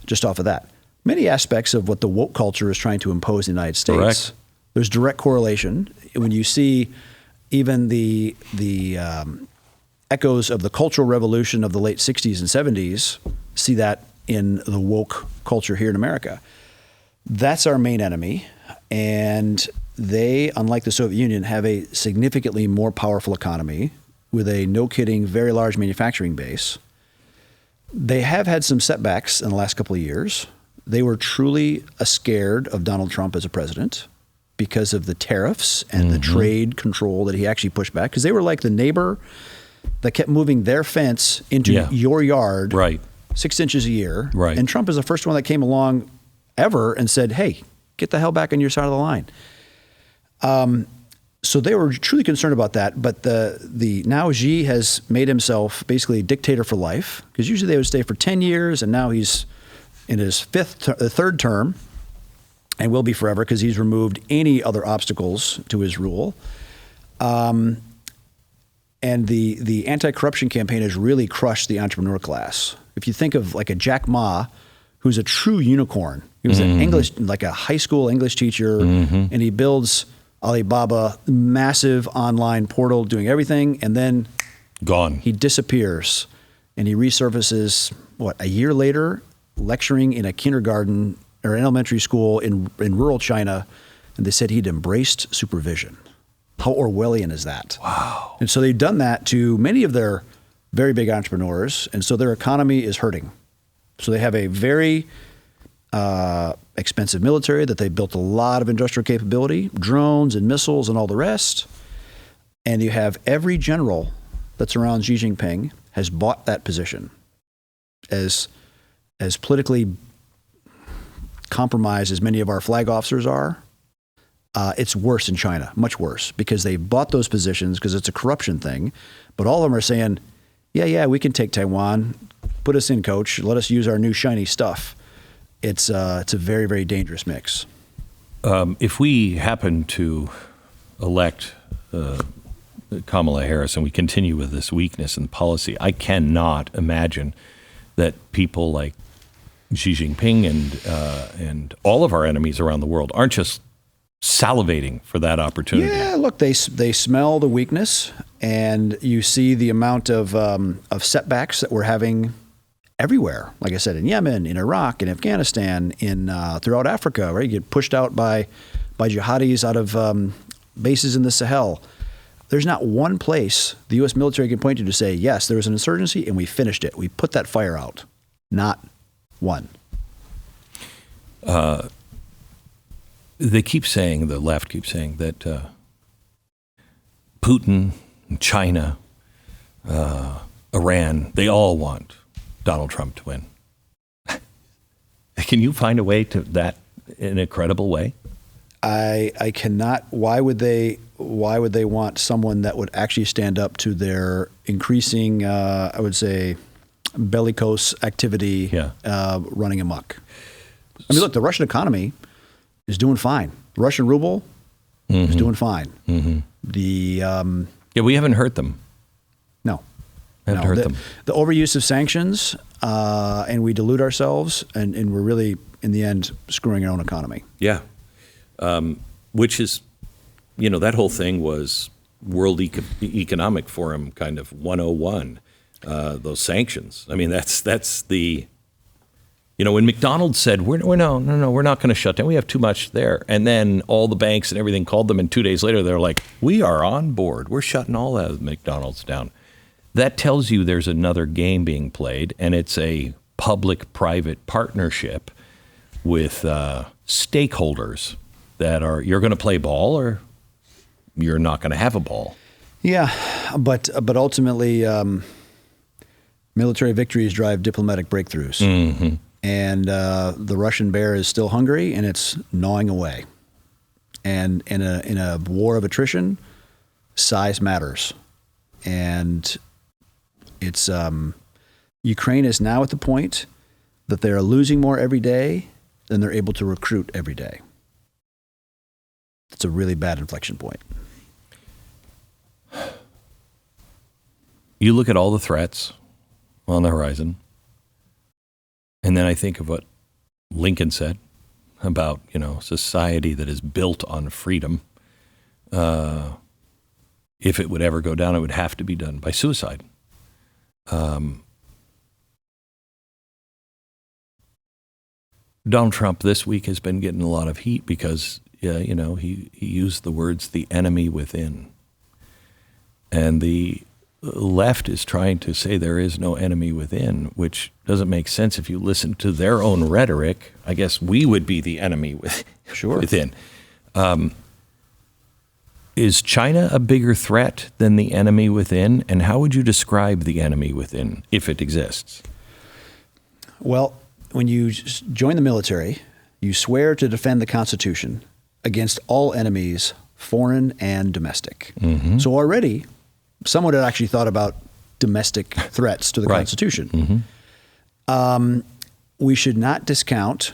just off of that. Many aspects of what the woke culture is trying to impose in the United States. Correct. There's direct correlation. When you see even the echoes of the Cultural Revolution of the late 60s and 70s, see that in the woke culture here in America. That's our main enemy. And they, unlike the Soviet Union, have a significantly more powerful economy with a, no kidding, very large manufacturing base. They have had some setbacks in the last couple of years. They were truly scared of Donald Trump as a president because of the tariffs and the trade control that he actually pushed back. Because they were like the neighbor that kept moving their fence into your yard 6 inches a year. Right. And Trump is the first one that came along ever and said, hey, get the hell back on your side of the line. So they were truly concerned about that. But the now Xi has made himself basically a dictator for life, because usually they would stay for 10 years, and now he's in his third term, and will be forever because he's removed any other obstacles to his rule. And the anti-corruption campaign has really crushed the entrepreneur class. If you think of like a Jack Ma, who's a true unicorn. He was an English, like a high school English teacher, and he builds Alibaba, massive online portal, doing everything, and then gone. He disappears, and he resurfaces, a year later, lecturing in a kindergarten or an elementary school in rural China, and they said he'd embraced supervision. How Orwellian is that? Wow. And so they've done that to many of their very big entrepreneurs, and so their economy is hurting. So they have a very expensive military that they built a lot of industrial capability, drones and missiles and all the rest. And you have every general that's around Xi Jinping has bought that position. As politically compromised as many of our flag officers are, it's worse in China, much worse, because they bought those positions because it's a corruption thing. But all of them are saying, yeah, we can take Taiwan. Put us in, coach. Let us use our new shiny stuff. It's a very, very dangerous mix. If we happen to elect Kamala Harris and we continue with this weakness in policy, I cannot imagine that people like Xi Jinping and all of our enemies around the world aren't just salivating for that opportunity. Yeah, look, they smell the weakness, and you see the amount of setbacks that we're having everywhere. Like I said, in Yemen, in Iraq, in Afghanistan, in throughout Africa, right? You get pushed out by jihadis out of bases in the Sahel. There's not one place the U.S. military can point to say, yes, there was an insurgency and we finished it. We put that fire out. Not one. They keep saying, the left keeps saying that Putin, China, Iran, they all want Donald Trump to win. Can you find a way to that in a credible way? I cannot. Why would they want someone that would actually stand up to their increasing, I would say, bellicose activity running amok? I mean, look, the Russian economy is doing fine. The Russian ruble is doing fine. The we haven't hurt them. No. Haven't hurt them. The overuse of sanctions, and we delude ourselves, and we're really, in the end, screwing our own economy. Yeah. Which is, that whole thing was World Economic Forum kind of 101, those sanctions. I mean, that's the, when McDonald's said, we're not going to shut down. We have too much there. And then all the banks and everything called them, and 2 days later, they're like, we are on board. We're shutting all of McDonald's down. That tells you there's another game being played, and it's a public-private partnership with stakeholders that are, you're going to play ball or you're not going to have a ball. Yeah, but ultimately, military victories drive diplomatic breakthroughs. And the Russian bear is still hungry, and it's gnawing away. And in a war of attrition, size matters. And it's Ukraine is now at the point that they are losing more every day than they're able to recruit every day. It's a really bad inflection point. You look at all the threats on the horizon, and then I think of what Lincoln said about, society that is built on freedom. If it would ever go down, it would have to be done by suicide. Donald Trump this week has been getting a lot of heat because he used the words "the enemy within," and the left is trying to say there is no enemy within, which doesn't make sense if you listen to their own rhetoric. I guess we would be the enemy within. Is China a bigger threat than the enemy within? And how would you describe the enemy within, if it exists? Well, when you join the military, you swear to defend the Constitution against all enemies, foreign and domestic. Mm-hmm. So already, someone had actually thought about domestic threats to the Constitution. Mm-hmm. We should not discount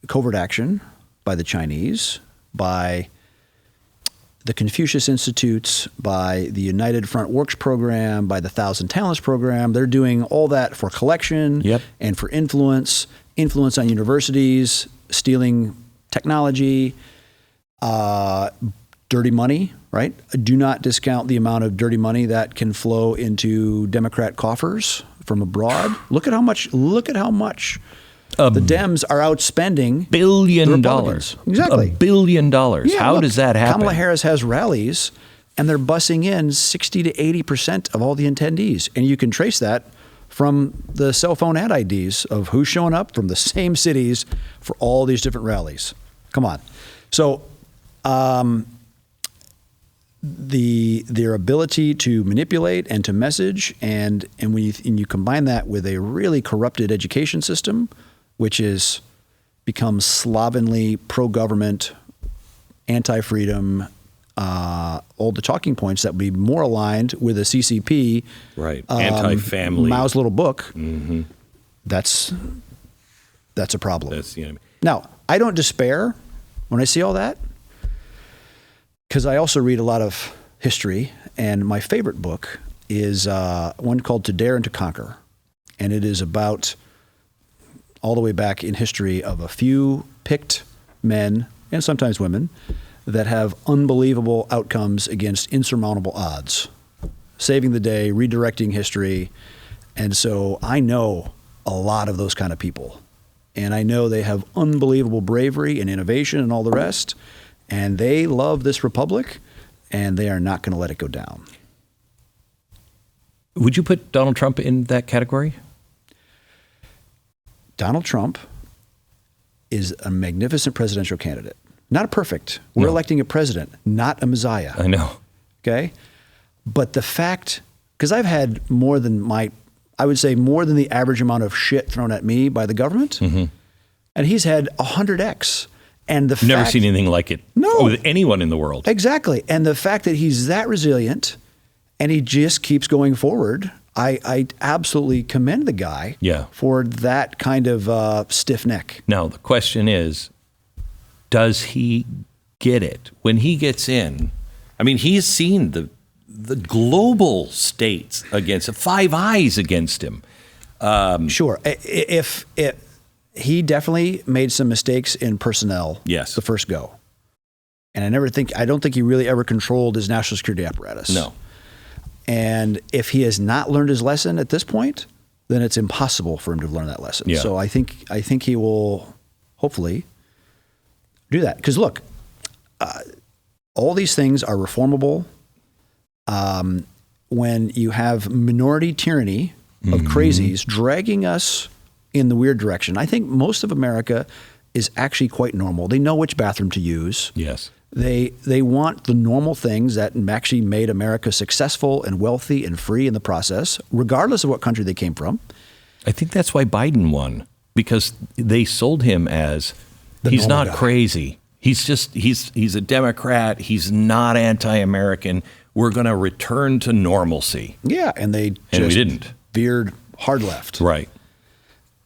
covert action by the Chinese, by the Confucius Institutes, by the United Front Works program, by the Thousand Talents program. They're doing all that for collection and for influence on universities, stealing technology, dirty money, right? Do not discount the amount of dirty money that can flow into Democrat coffers from abroad. Look at how much the Dems are outspending $1 billion. Exactly. $1 billion. Yeah, how does that happen? Kamala Harris has rallies, and they're bussing in 60 to 80% of all the attendees. And you can trace that from the cell phone ad IDs of who's showing up from the same cities for all these different rallies. Come on. So their ability to manipulate and to message, and when you combine that with a really corrupted education system, which is becomes slovenly, pro-government, anti-freedom, all the talking points that would be more aligned with a CCP, anti-family, Mao's little book. Mm-hmm. That's a problem. That's the enemy. Now, I don't despair when I see all that, because I also read a lot of history, and my favorite book is one called To Dare and to Conquer, and it is about all the way back in history of a few picked men, and sometimes women, that have unbelievable outcomes against insurmountable odds, saving the day, redirecting history. And so I know a lot of those kind of people. And I know they have unbelievable bravery and innovation and all the rest. And they love this republic, and they are not going to let it go down. Would you put Donald Trump in that category? Donald Trump is a magnificent presidential candidate. Not a perfect. We're electing a president, not a messiah. I know. Okay? But the fact, because I've had more than the average amount of shit thrown at me by the government, mm-hmm. and he's had 100x. And the never seen anything like it with anyone in the world. Exactly. And the fact that he's that resilient and he just keeps going forward, I absolutely commend the guy for that kind of stiff neck. Now, the question is, does he get it? When he gets in, I mean, he's seen the global states against Five Eyes against him. Sure. If he definitely made some mistakes in personnel the first go. And I don't think he really ever controlled his national security apparatus. No. And if he has not learned his lesson at this point, then it's impossible for him to learn that lesson. Yeah. So I think he will hopefully do that. Because look, all these things are reformable. When you have minority tyranny of crazies dragging us in the weird direction, I think most of America is actually quite normal. They know which bathroom to use. Yes. They want the normal things that actually made America successful and wealthy and free in the process, regardless of what country they came from. I think that's why Biden won, because they sold him as he's not crazy. He's a Democrat. He's not anti-American. We're going to return to normalcy. Yeah, and we didn't. Veered hard left. Right.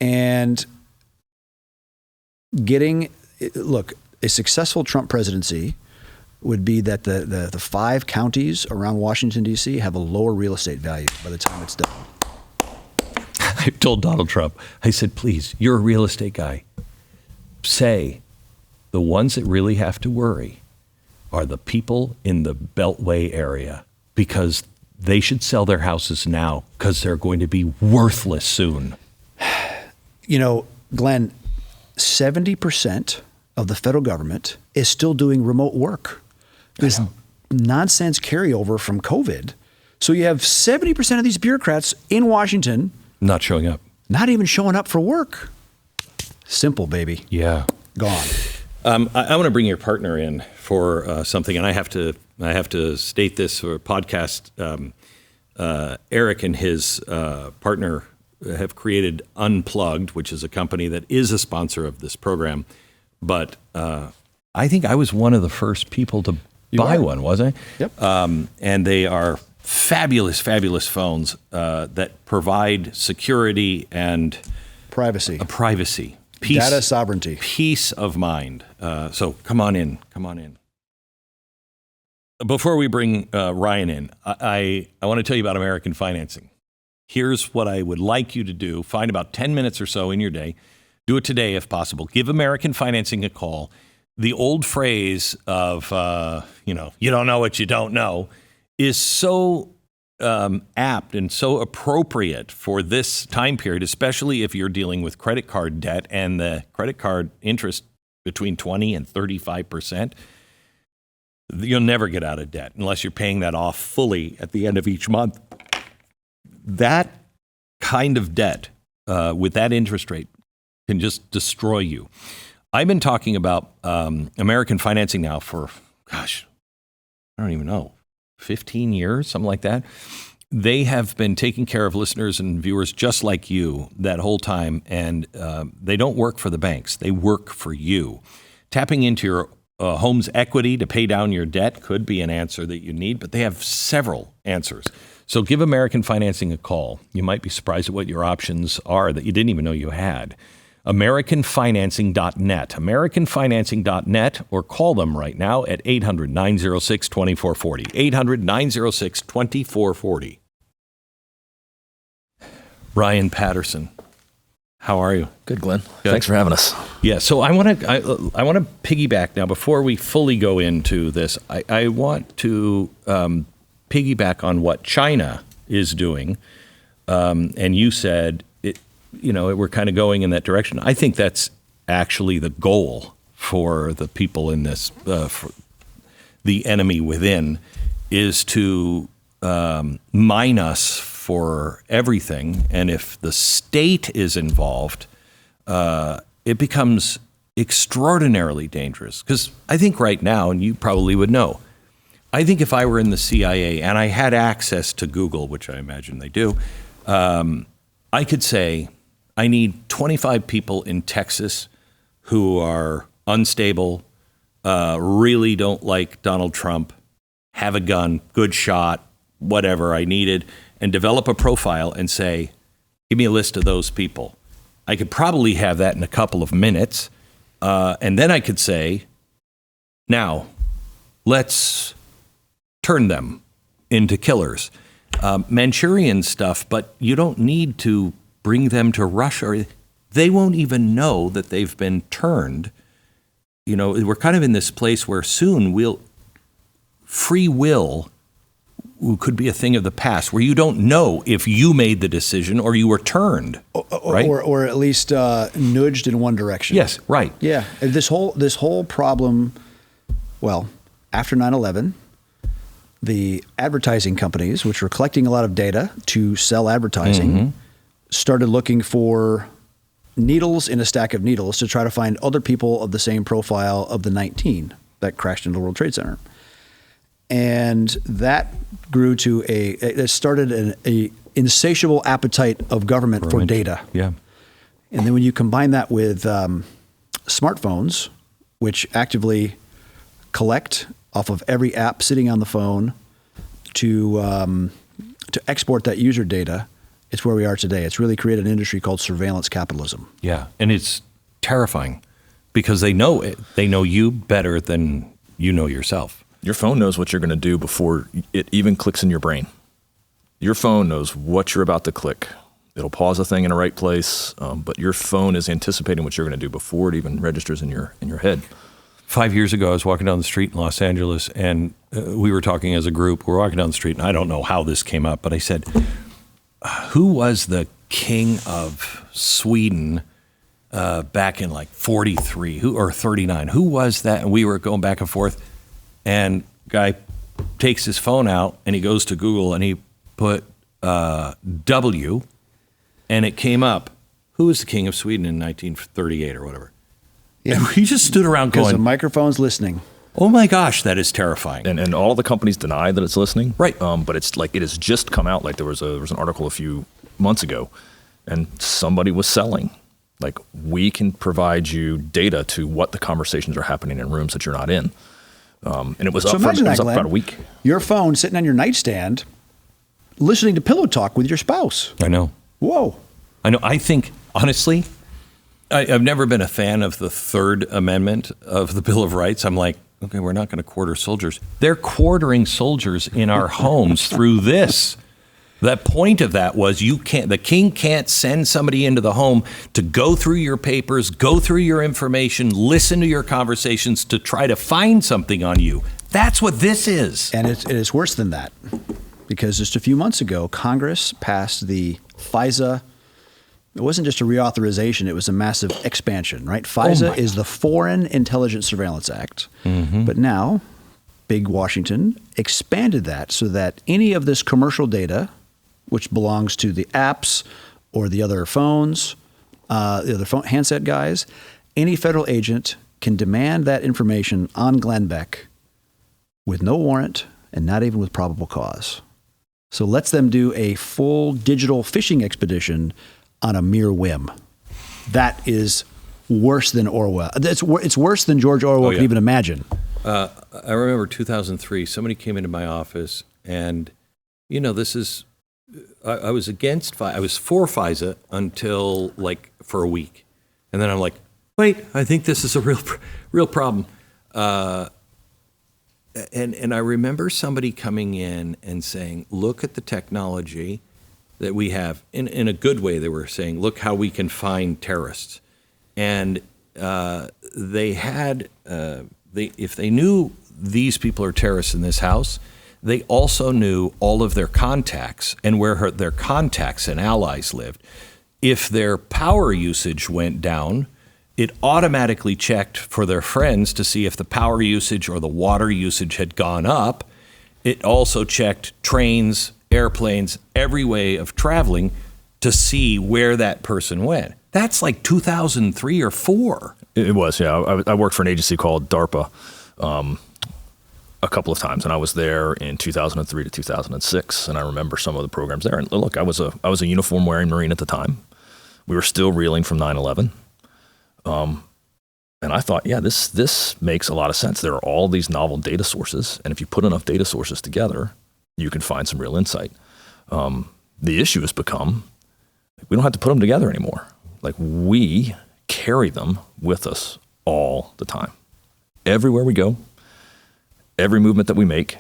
And a successful Trump presidency would be that the 5 counties around Washington, D.C. have a lower real estate value by the time it's done. I told Donald Trump, I said, please, you're a real estate guy. Say the ones that really have to worry are the people in the Beltway area, because they should sell their houses now because they're going to be worthless soon. Glenn, 70% of the federal government is still doing remote work. This nonsense carryover from COVID. So you have 70% of these bureaucrats in Washington not showing up, not even showing up for work. Simple, baby. Yeah. Gone. I want to bring your partner in for something, and I have to state this for a podcast. Erik and his partner have created Unplugged, which is a company that is a sponsor of this program. But I think I was one of the first people to buy one, was I? Yep. And they are fabulous, fabulous phones that provide security and Privacy. Privacy. Data sovereignty. Peace of mind. So come on in. Come on in. Before we bring Ryan in, I want to tell you about American financing. Here's what I would like you to do. Find about 10 minutes or so in your day. Do it today if possible. Give American Financing a call. The old phrase of, you don't know what you don't know is so apt and so appropriate for this time period, especially if you're dealing with credit card debt and the credit card interest between 20 and 35%. You'll never get out of debt unless you're paying that off fully at the end of each month. That kind of debt with that interest rate can just destroy you. I've been talking about American financing now for, I don't even know, 15 years, something like that. They have been taking care of listeners and viewers just like you that whole time, and they don't work for the banks. They work for you. Tapping into your home's equity to pay down your debt could be an answer that you need, but they have several answers. So give American Financing a call. You might be surprised at what your options are that you didn't even know you had. AmericanFinancing.net. AmericanFinancing.net, or call them right now at 800-906-2440. 800-906-2440. Ryan Paterson, how are you? Good, Glenn. Good. Thanks for having us. Yeah, so I want to piggyback now. Before we fully go into this, I want to piggyback on what China is doing. And you said we're kind of going in that direction. I think that's actually the goal for the people in this, for the enemy within, is to mine us for everything. And if the state is involved, it becomes extraordinarily dangerous. Because I think right now, and you probably would know, I think if I were in the CIA and I had access to Google, which I imagine they do, I could say, I need 25 people in Texas who are unstable, really don't like Donald Trump, have a gun, good shot, whatever I needed, and develop a profile and say, give me a list of those people. I could probably have that in a couple of minutes. And then I could say, now, let's turn them into killers. Manchurian stuff, but you don't need to bring them to Russia. They won't even know that they've been turned. We're kind of in this place where soon free will could be a thing of the past, where you don't know if you made the decision or you were turned, right? Or at least nudged in one direction. Yes, right. Yeah, this whole problem. Well, after 9/11, the advertising companies, which were collecting a lot of data to sell advertising, started looking for needles in a stack of needles to try to find other people of the same profile of the 19 that crashed into the World Trade Center. And that grew to it started an insatiable appetite of government for data. Yeah. And then when you combine that with smartphones, which actively collect off of every app sitting on the phone to export that user data, it's where we are today. It's really created an industry called surveillance capitalism. Yeah, and it's terrifying because they know it. They know you better than you know yourself. Your phone knows what you're going to do before it even clicks in your brain. Your phone knows what you're about to click. It'll pause a thing in the right place, but your phone is anticipating what you're going to do before it even registers in your head. 5 years ago, I was walking down the street in Los Angeles, and we were talking as a group. We're walking down the street, and I don't know how this came up, but I said, who was the king of Sweden back in like 43 or 39. Who was that? And we were going back and forth. And guy takes his phone out and he goes to Google and he put W, and it came up. Who was the king of Sweden in 1938 or whatever? Yeah. And we just stood around because going, the microphone's listening. Oh my gosh, that is terrifying. And all the companies deny that it's listening. Right. But it's like it has just come out. Like there was an article a few months ago, and somebody was selling. Like, we can provide you data to what the conversations are happening in rooms that you're not in. And it was up for about a week. Your phone sitting on your nightstand, listening to pillow talk with your spouse. I know. Whoa. I know. I think, honestly, I've never been a fan of the Third Amendment of the Bill of Rights. I'm like, okay, we're not going to quarter soldiers. They're quartering soldiers in our homes through this. The point of that was the king can't send somebody into the home to go through your papers, go through your information, listen to your conversations to try to find something on you. That's what this is. And it is worse than that, because just a few months ago, Congress passed the FISA. It wasn't just a reauthorization, it was a massive expansion, right? FISA is the Foreign Intelligence Surveillance Act. Mm-hmm. But now, big Washington expanded that so that any of this commercial data, which belongs to the apps or the other phones, the other phone handset guys, any federal agent can demand that information on Glenn Beck with no warrant and not even with probable cause. So lets them do a full digital fishing expedition on a mere whim. That is worse than Orwell. It's worse than George Orwell could even imagine. I remember 2003, somebody came into my office and, this is, I was against FISA. I was for FISA until for a week. And then I'm like, wait, I think this is a real problem. And I remember somebody coming in and saying, look at the technology that we have. In a good way, they were saying, look how we can find terrorists. And they had, if they knew these people are terrorists in this house, they also knew all of their contacts and where their contacts and allies lived. If their power usage went down, it automatically checked for their friends to see if the power usage or the water usage had gone up. It also checked trains, airplanes, every way of traveling to see where that person went. That's like 2003 or 4. It was, yeah. I worked for an agency called DARPA a couple of times, and I was there in 2003 to 2006, and I remember some of the programs there. And look, I was a uniform-wearing Marine at the time. We were still reeling from 9/11. And I thought, yeah, this makes a lot of sense. There are all these novel data sources, and if you put enough data sources together, you can find some real insight. The issue has become, we don't have to put them together anymore. Like, we carry them with us all the time. Everywhere we go, every movement that we make.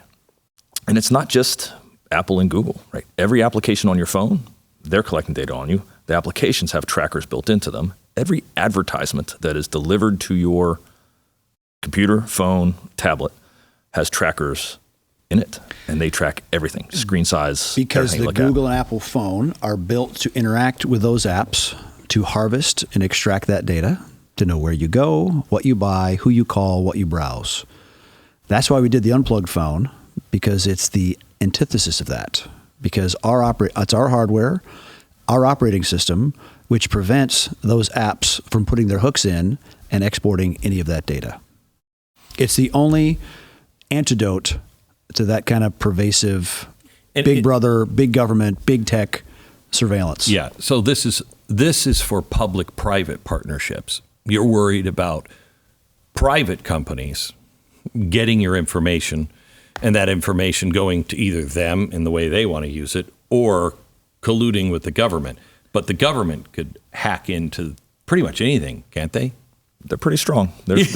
And it's not just Apple and Google, right? Every application on your phone, they're collecting data on you. The applications have trackers built into them. Every advertisement that is delivered to your computer, phone, tablet has trackers in it, and they track everything, screen size. Because the Google and Apple phone are built to interact with those apps, to harvest and extract that data, to know where you go, what you buy, who you call, what you browse. That's why we did the Unplugged phone, because it's the antithesis of that. Because it's our hardware, our operating system, which prevents those apps from putting their hooks in and exporting any of that data. It's the only antidote to that kind of pervasive big brother, big government, big tech surveillance. Yeah. So this is for public-private partnerships. You're worried about private companies getting your information and that information going to either them in the way they want to use it or colluding with the government. But the government could hack into pretty much anything, can't they? They're pretty strong. There's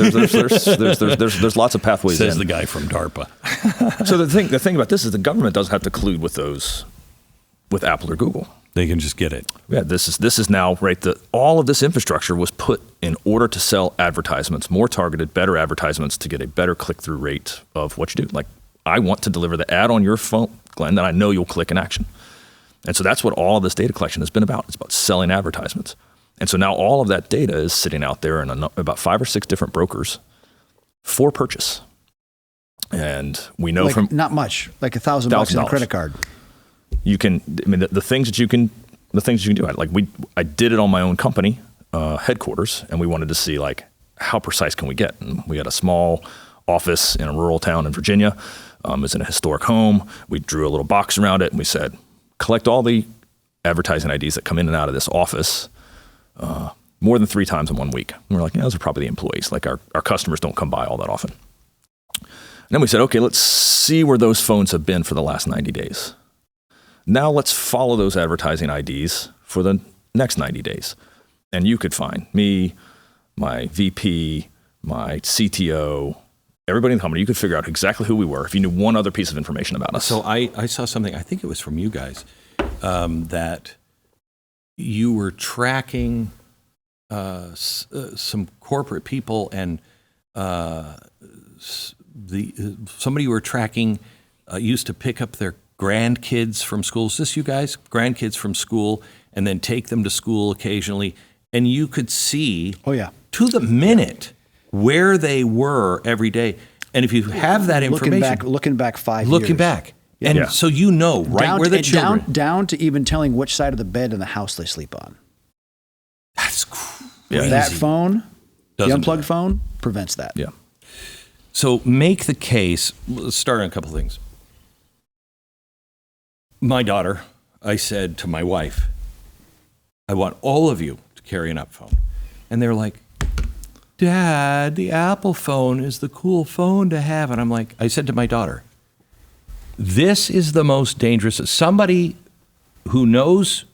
lots of pathways. Says the guy from DARPA. So the thing about this is the government doesn't have to collude with Apple or Google. They can just get it. Yeah, this is now right. All of this infrastructure was put in order to sell advertisements, more targeted, better advertisements to get a better click-through rate of what you do. Like, I want to deliver the ad on your phone, Glenn, that I know you'll click in action. And so that's what all of this data collection has been about. It's about selling advertisements. And so now all of that data is sitting out there in about 5 or 6 different brokers for purchase. And we know from not much, like $1,000 in a credit card. You can, I mean, the things that you can do. I did it on my own company headquarters, and we wanted to see like how precise can we get. And we had a small office in a rural town in Virginia. It was in a historic home. We drew a little box around it, and we said, collect all the advertising IDs that come in and out of this office more than 3 times in 1 week. And we're like, those are probably the employees. Like our customers don't come by all that often. And then we said, okay, let's see where those phones have been for the last 90 days. Now let's follow those advertising IDs for the next 90 days. And you could find me, my VP, my CTO, everybody in the company. You could figure out exactly who we were if you knew one other piece of information about us. So I saw something, I think it was from you guys, that you were tracking some corporate people, and somebody you were tracking used to pick up their grandkids from school. Is this you guys? Grandkids from school, and then take them to school occasionally. And you could see to the minute where they were every day. And if you have that information. Looking back 5 years. Looking back. And so you know where the children. Down to even telling which side of the bed in the house they sleep on. That's crazy. That phone, the unplugged that. phone, prevents that. Yeah. So make the case. Let's start on a couple of things. My daughter, I said to my wife, I want all of you to carry an up phone. And they're like, Dad, the Apple phone is the cool phone to have. And I'm like, I said to my daughter, this is the most dangerous. Somebody who knows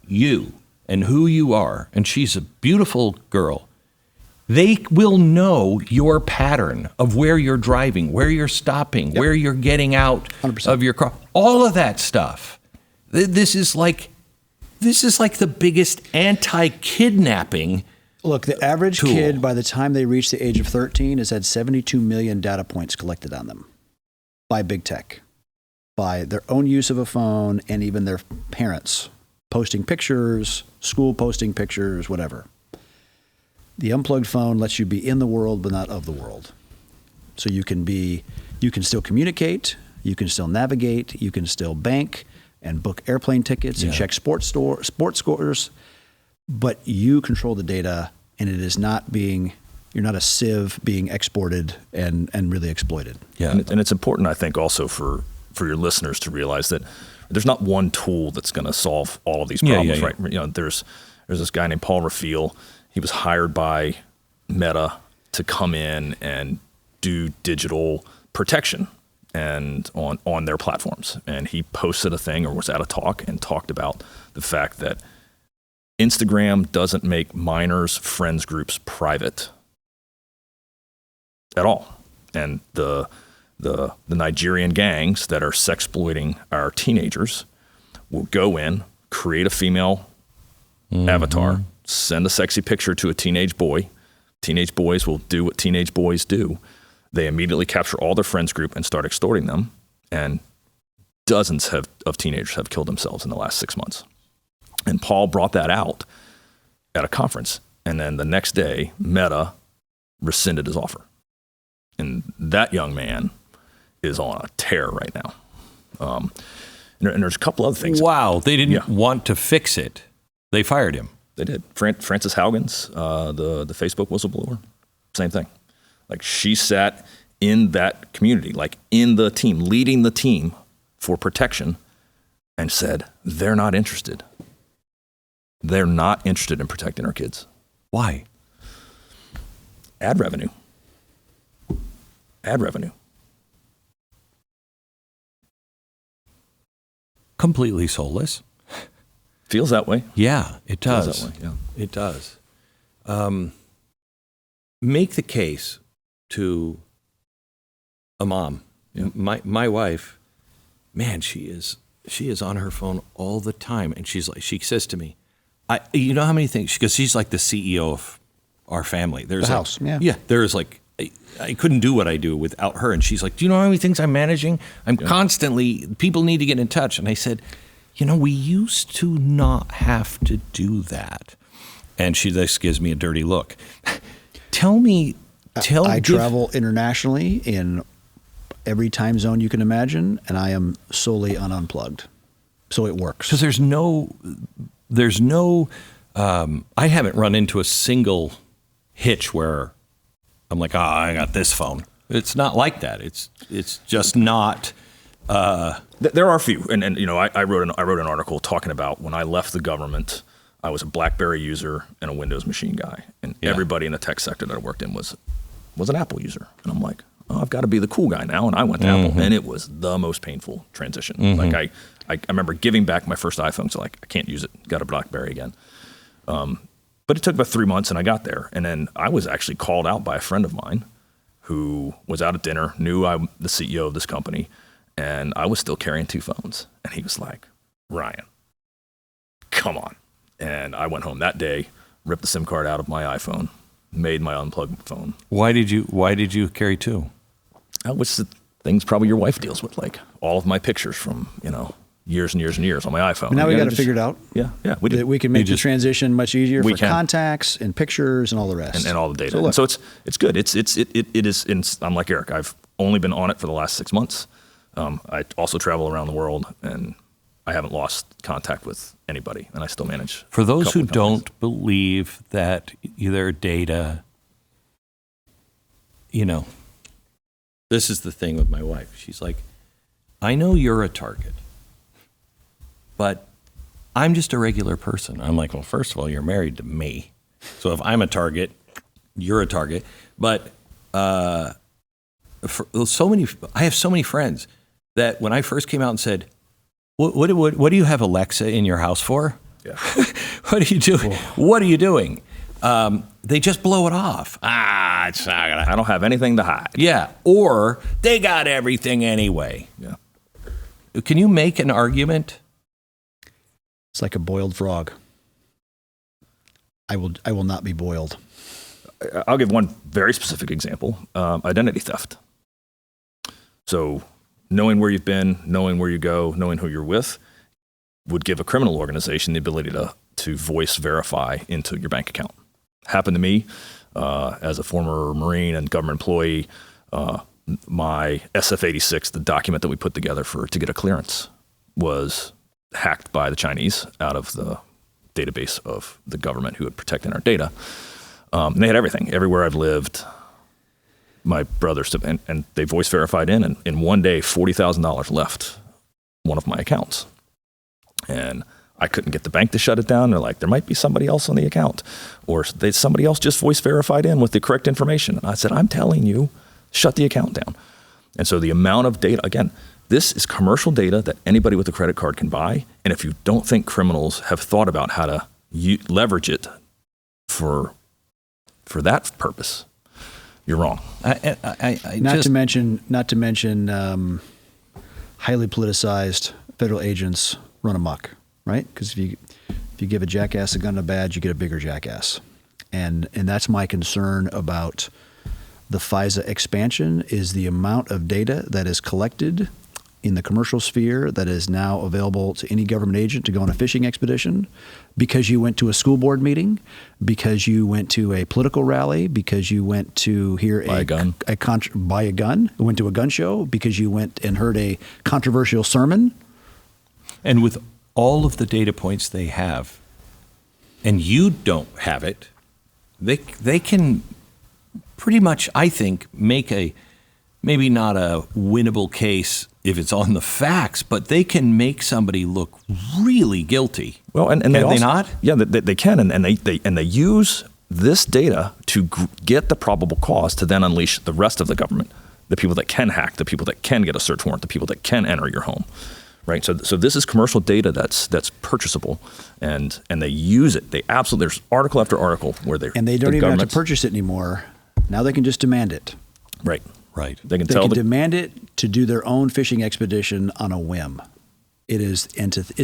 you and who you are, and she's a beautiful girl, they will know your pattern of where you're driving, where you're stopping, where you're getting out 100%. of your car, all of that stuff. This is like the biggest anti-kidnapping. Look, the average tool. kid, by the time they reach the age of 13, has had 72 million data points collected on them by big tech, by their own use of a phone, and even their parents posting pictures, school posting pictures, whatever. The unplugged phone lets you be in the world, but not of the world. So you can still communicate, you can still navigate, you can still bank and book airplane tickets and check sports scores, but you control the data, and it is not you're not a sieve being exported and really exploited. Yeah. And it's important, I think, also for your listeners to realize that there's not one tool that's going to solve all of these problems, right? You know, there's this guy named Paul Raphael. He was hired by Meta to come in and do digital protection and on their platforms. And he posted a thing or was at a talk and talked about the fact that Instagram doesn't make minors' friends groups private at all. And the Nigerian gangs that are sexploiting our teenagers will go in, create a female avatar, send a sexy picture to a teenage boy. Teenage boys will do what teenage boys do. They immediately capture all their friends group and start extorting them. And dozens of teenagers have killed themselves in the last 6 months. And Paul brought that out at a conference. And then the next day, Meta rescinded his offer. And that young man is on a tear right now. And there's a couple other things. Wow, they didn't want to fix it. They fired him. They did. Frances Haugens, the Facebook whistleblower, same thing. Like, she sat in that community, like in the team, leading the team for protection, and said, they're not interested. They're not interested in protecting our kids. Why? Ad revenue. Ad revenue. Completely soulless. Feels that way. Yeah, it does. Feels that way, yeah. It does. Make the case to a mom. Yeah. My wife, man, she is on her phone all the time, and she says to me, you know how many things? Because she's like the CEO of our family. There's the house, yeah. Yeah, there's like, I couldn't do what I do without her. And she's like, do you know how many things I'm managing? I'm constantly, people need to get in touch. And I said, we used to not have to do that. And she just gives me a dirty look. I travel internationally in every time zone you can imagine, and I am solely on Unplugged. So it works. Because there's no, I haven't run into a single hitch where I'm like, I got this phone. It's not like that. It's just not. There are a few, and I wrote an article talking about when I left the government, I was a BlackBerry user and a Windows machine guy, and everybody in the tech sector that I worked in was an Apple user, and I'm like, oh, I've got to be the cool guy now, and I went to Apple, and it was the most painful transition. Like I remember giving back my first iPhone, so like I can't use it, got a BlackBerry again. But it took about 3 months, and I got there, and then I was actually called out by a friend of mine who was out at dinner, knew I'm the CEO of this company, and I was still carrying 2 phones, and he was like, Ryan, come on. And I went home that day, ripped the SIM card out of my iPhone, made my Unplugged phone. Why did you carry 2? Which the things probably your wife deals with, like all of my pictures from, years and years and years on my iPhone. But now we got to figure it out. Yeah. We can make the transition much easier for contacts and pictures and all the rest. And all the data. So it's good. It is, I'm like Erik, I've only been on it for the last 6 months. I also travel around the world, and I haven't lost contact with anybody, and I still manage. For those who don't believe that their data, this is the thing with my wife. She's like, I know you're a target, but I'm just a regular person. I'm like, well, first of all, you're married to me. So if I'm a target, you're a target. But I have so many friends that when I first came out and said, what do you have Alexa in your house for? Yeah. What are you doing? What are you doing? They just blow it off. It's not gonna. I don't have anything to hide. Yeah, or they got everything anyway. Yeah. Can you make an argument? It's like a boiled frog. I will not be boiled. I'll give one very specific example: identity theft. So, knowing where you've been, knowing where you go, knowing who you're with, would give a criminal organization the ability to voice verify into your bank account. Happened to me as a former Marine and government employee. My SF-86, the document that we put together to get a clearance, was hacked by the Chinese out of the database of the government who had protected our data. And they had everything, everywhere I've lived. My brothers, and they voice verified in, and in one day, $40,000 left one of my accounts. And I couldn't get the bank to shut it down. They're like, there might be somebody else on the account, or somebody else just voice verified in with the correct information. And I said, I'm telling you, shut the account down. And so the amount of data, again, this is commercial data that anybody with a credit card can buy. And if you don't think criminals have thought about how to leverage it for that purpose, you're wrong. Not to mention, highly politicized federal agents run amok, right? Because if you give a jackass a gun and a badge, you get a bigger jackass, and that's my concern about the FISA expansion, is the amount of data that is collected in the commercial sphere that is now available to any government agent to go on a fishing expedition because you went to a school board meeting, because you went to a political rally, because you went to hear buy a gun, went to a gun show, because you went and heard a controversial sermon. And with all of the data points they have, and you don't have it, they can pretty much, I think, make maybe not a winnable case if it's on the facts, but they can make somebody look really guilty. Well, and they also, not? Yeah, they can, and they use this data to get the probable cause to then unleash the rest of the government, the people that can hack, the people that can get a search warrant, the people that can enter your home, right? So this is commercial data that's purchasable, and they use it. They absolutely, there's article after article where they don't even have to purchase it anymore. Now they can just demand it. Right. They can demand it to do their own fishing expedition on a whim. It's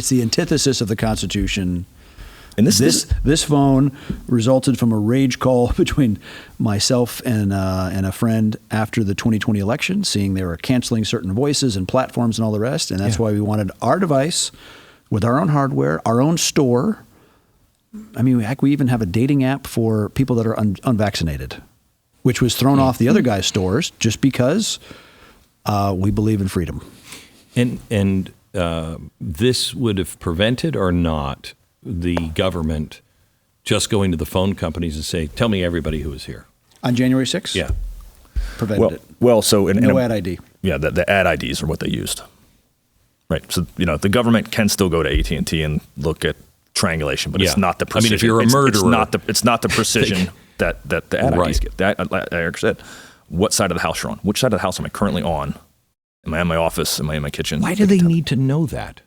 the antithesis of the Constitution. And this phone resulted from a rage call between myself and a friend after the 2020 election, seeing they were canceling certain voices and platforms and all the rest. And that's why we wanted our device with our own hardware, our own store, I mean, heck, we even have a dating app for people that are unvaccinated, which was thrown off the other guy's stores just because we believe in freedom. And this would have prevented or not the government just going to the phone companies and say, tell me everybody who was here. On January 6th? Yeah. Prevented it. Well, so no ad ID. Yeah, the ad IDs are what they used. Right. So, the government can still go to AT&T and look at triangulation, but it's not the precision. I mean, if you're a murderer. It's not the precision that the ad IDs get. That, Erik said, what side of the house you're on. Which side of the house am I currently on? Am I in my office? Am I in my kitchen? Why do they need to know that?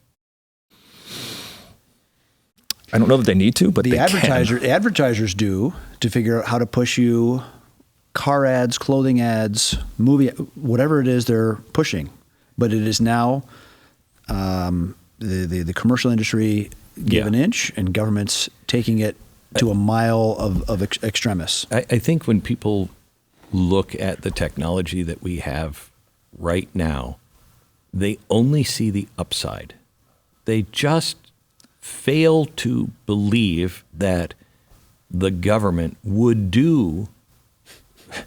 I don't know that they need to, but the they advertisers do, to figure out how to push you car ads, clothing ads, movie, whatever it is they're pushing. But it is now the commercial industry give an inch, and government's taking it to a mile of extremis. I think when people look at the technology that we have right now, they only see the upside. They just fail to believe that the government would do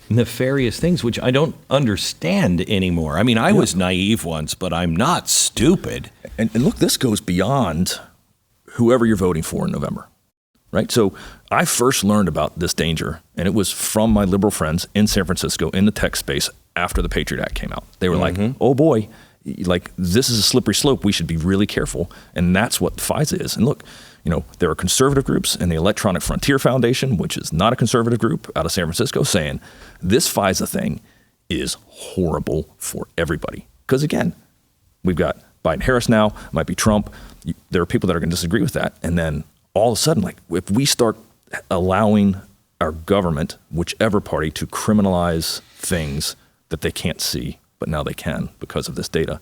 nefarious things, which I don't understand anymore. I mean, I was naive once, but I'm not stupid. And look, this goes beyond whoever you're voting for in November, right? So I first learned about this danger, and it was from my liberal friends in San Francisco in the tech space after the Patriot Act came out. They were like, oh boy, like this is a slippery slope. We should be really careful. And that's what FISA is. And look, there are conservative groups and the Electronic Frontier Foundation, which is not a conservative group out of San Francisco, saying this FISA thing is horrible for everybody. Because again, we've got Biden-Harris now, it might be Trump. There are people that are going to disagree with that. And then all of a sudden, like if we start allowing our government, whichever party, to criminalize things that they can't see, but now they can because of this data,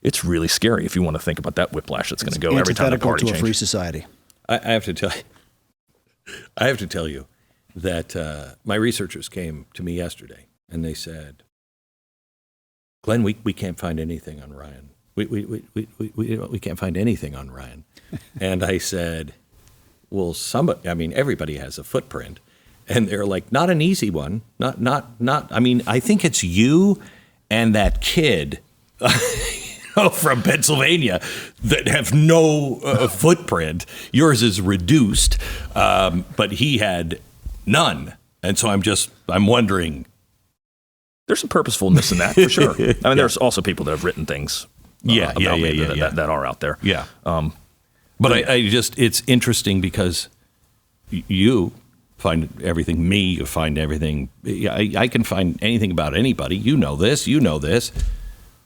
it's really scary if you want to think about that whiplash that's going to go every time the party changes. To a free society. I have to tell you that my researchers came to me yesterday and they said, Glenn, we can't find anything on Ryan. We can't find anything on Ryan. And I said, well, everybody has a footprint. And they're like, not an easy one. I think it's you and that kid from Pennsylvania that have no footprint. Yours is reduced, but he had none. And so I'm wondering. There's some purposefulness in that, for sure. I mean, there's also people that have written things about me that are out there. Yeah. But it's interesting because you find everything, you find everything. I can find anything about anybody. You know this.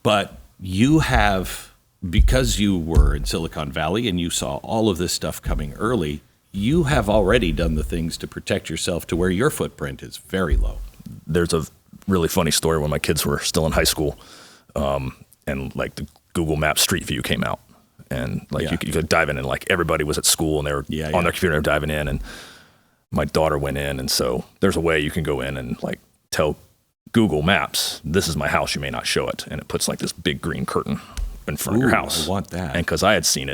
But you have, because you were in Silicon Valley and you saw all of this stuff coming early, you have already done the things to protect yourself to where your footprint is very low. There's a really funny story when my kids were still in high school, and like the Google Maps Street View came out, and like you could dive in, and like everybody was at school and they were on their computer diving in, and my daughter went in, and so there's a way you can go in and like tell Google Maps, this is my house, you may not show it, and it puts like this big green curtain in front of your house. I want that. And because I had seen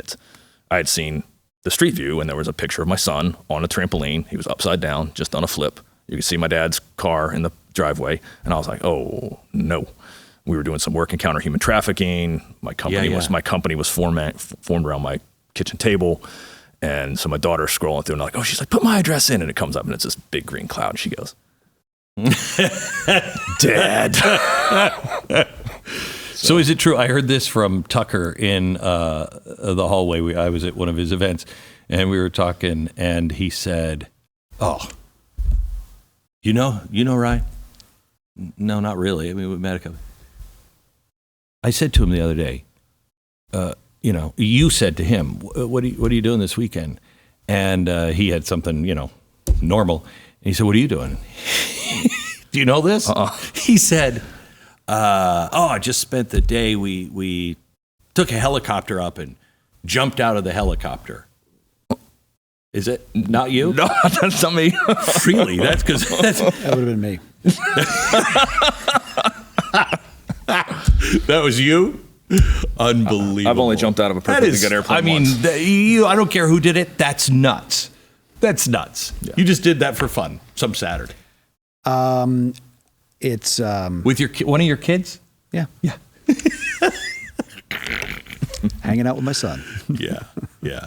the Street View, and there was a picture of my son on a trampoline. He was upside down, just on a flip. You could see my dad's car in the driveway, and I was like, oh no. We were doing some work in counter human trafficking. My company was formed around my kitchen table. And so my daughter's scrolling through, and like, she's like, put my address in, and it comes up, and it's this big green cloud. She goes, Dad. So is it true? I heard this from Tucker in the hallway. I was at one of his events, and we were talking, and he said, "Oh, you know, Ryan? No, not really. I mean, we met a couple." I said to him the other day, you said to him, "What are you doing this weekend?" And he had something, normal. And he said, "What are you doing?" Do you know this? He said, I just spent the day. We took a helicopter up and jumped out of the helicopter. Is it not you? No, that's not me. Really? That's because that would have been me. That was you? Unbelievable. I've only jumped out of a perfectly good airplane once. I don't care who did it. That's nuts. That's nuts. Yeah. You just did that for fun some Saturday. It's with one of your kids. Yeah. Hanging out with my son. Yeah.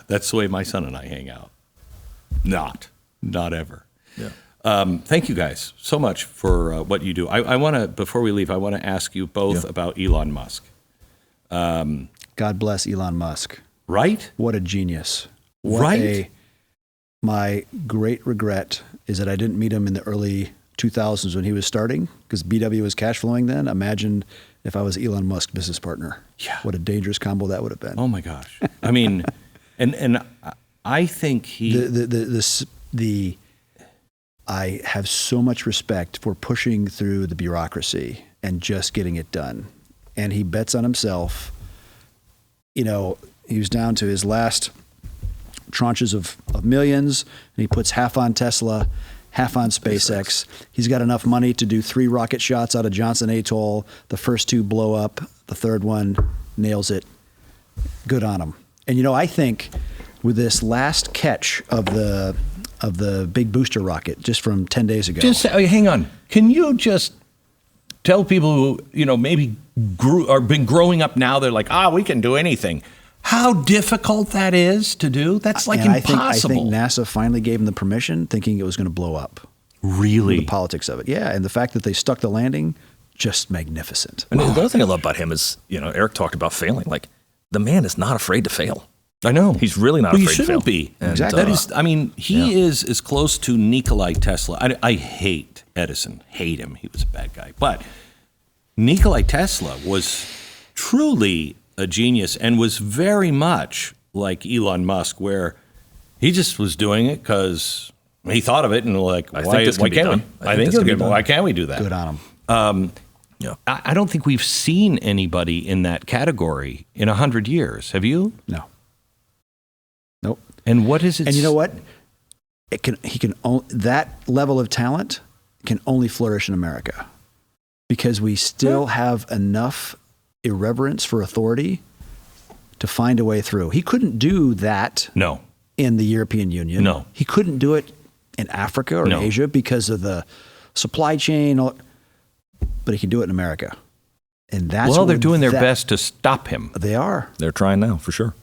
That's the way my son and I hang out. Not ever. Yeah. Thank you guys so much for what you do. I want to, before we leave, I want to ask you both about Elon Musk. God bless Elon Musk. Right? What a genius. My great regret is that I didn't meet him in the early 2000s when he was starting, because BW was cash flowing then. Imagine if I was Elon Musk's business partner. Yeah. What a dangerous combo that would have been. Oh my gosh. I mean, and I think I have so much respect for pushing through the bureaucracy and just getting it done. And he bets on himself. You know, he was down to his last tranches of millions, and he puts half on Tesla, half on SpaceX. He's got enough money to do 3 rocket shots out of Johnson Atoll. The first 2 blow up. The third one nails it. Good on him. And, you know, I think with this last catch of the big booster rocket just from 10 days ago. Just hang on. Can you just tell people who, you know, maybe been growing up now, they're like, we can do anything. How difficult that is to do? That's like impossible. I think NASA finally gave him the permission, thinking it was going to blow up. Really? The politics of it. Yeah, and the fact that they stuck the landing, just magnificent. And the other thing I love about him is, you know, Erik talked about failing. Like, the man is not afraid to fail. I know. He's really not afraid to fail. He shouldn't be. And, exactly. That is, I mean, he is as close to Nikola Tesla. I hate Edison. Hate him. He was a bad guy. But Nikola Tesla was truly a genius and was very much like Elon Musk, where he just was doing it because he thought of it and like, why can't we? Why can't we do that? Good on him. I don't think we've seen anybody in that category in 100 years. Have you? No. Nope. And what is it? And you know what? That level of talent can only flourish in America, because we still have enough irreverence for authority to find a way through. He couldn't do that in the European Union. No. He couldn't do it in Africa or Asia because of the supply chain, but he can do it in America. And that's they're doing their best to stop him. They are. They're trying now, for sure.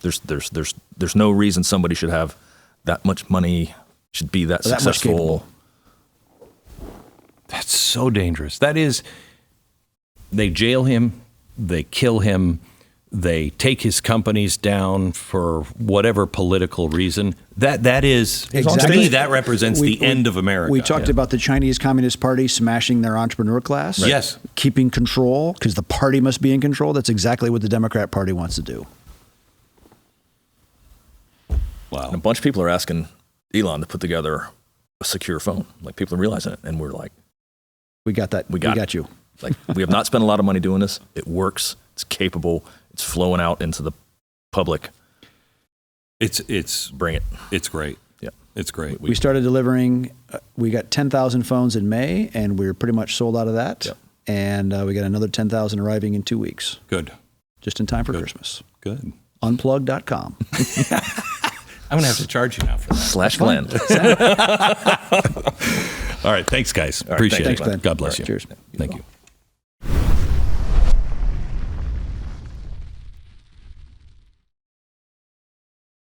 There's no reason somebody should have that much money, should be that successful. That's so dangerous. That is, they jail him, they kill him, they take his companies down for whatever political reason. That is, to me, that represents the end of America. We talked about the Chinese Communist Party smashing their entrepreneur class. Right. Yes. Keeping control, because the party must be in control. That's exactly what the Democrat Party wants to do. Wow. And a bunch of people are asking Elon to put together a secure phone. Like, people are realizing it, and we're like, we got that. We got you. Like, we have not spent a lot of money doing this. It works. It's capable. It's flowing out into the public. Bring it. It's great. Yeah, it's great. We started delivering. We got 10,000 phones in May, and we're pretty much sold out of that. Yep. And we got another 10,000 arriving in 2 weeks. Good. Just in time for Christmas. Good. Unplugged.com. I'm going to have to charge you now for that. /Glenn. All right. Thanks, guys. Appreciate it. Thanks, Ben. God bless you. Cheers. Thank you.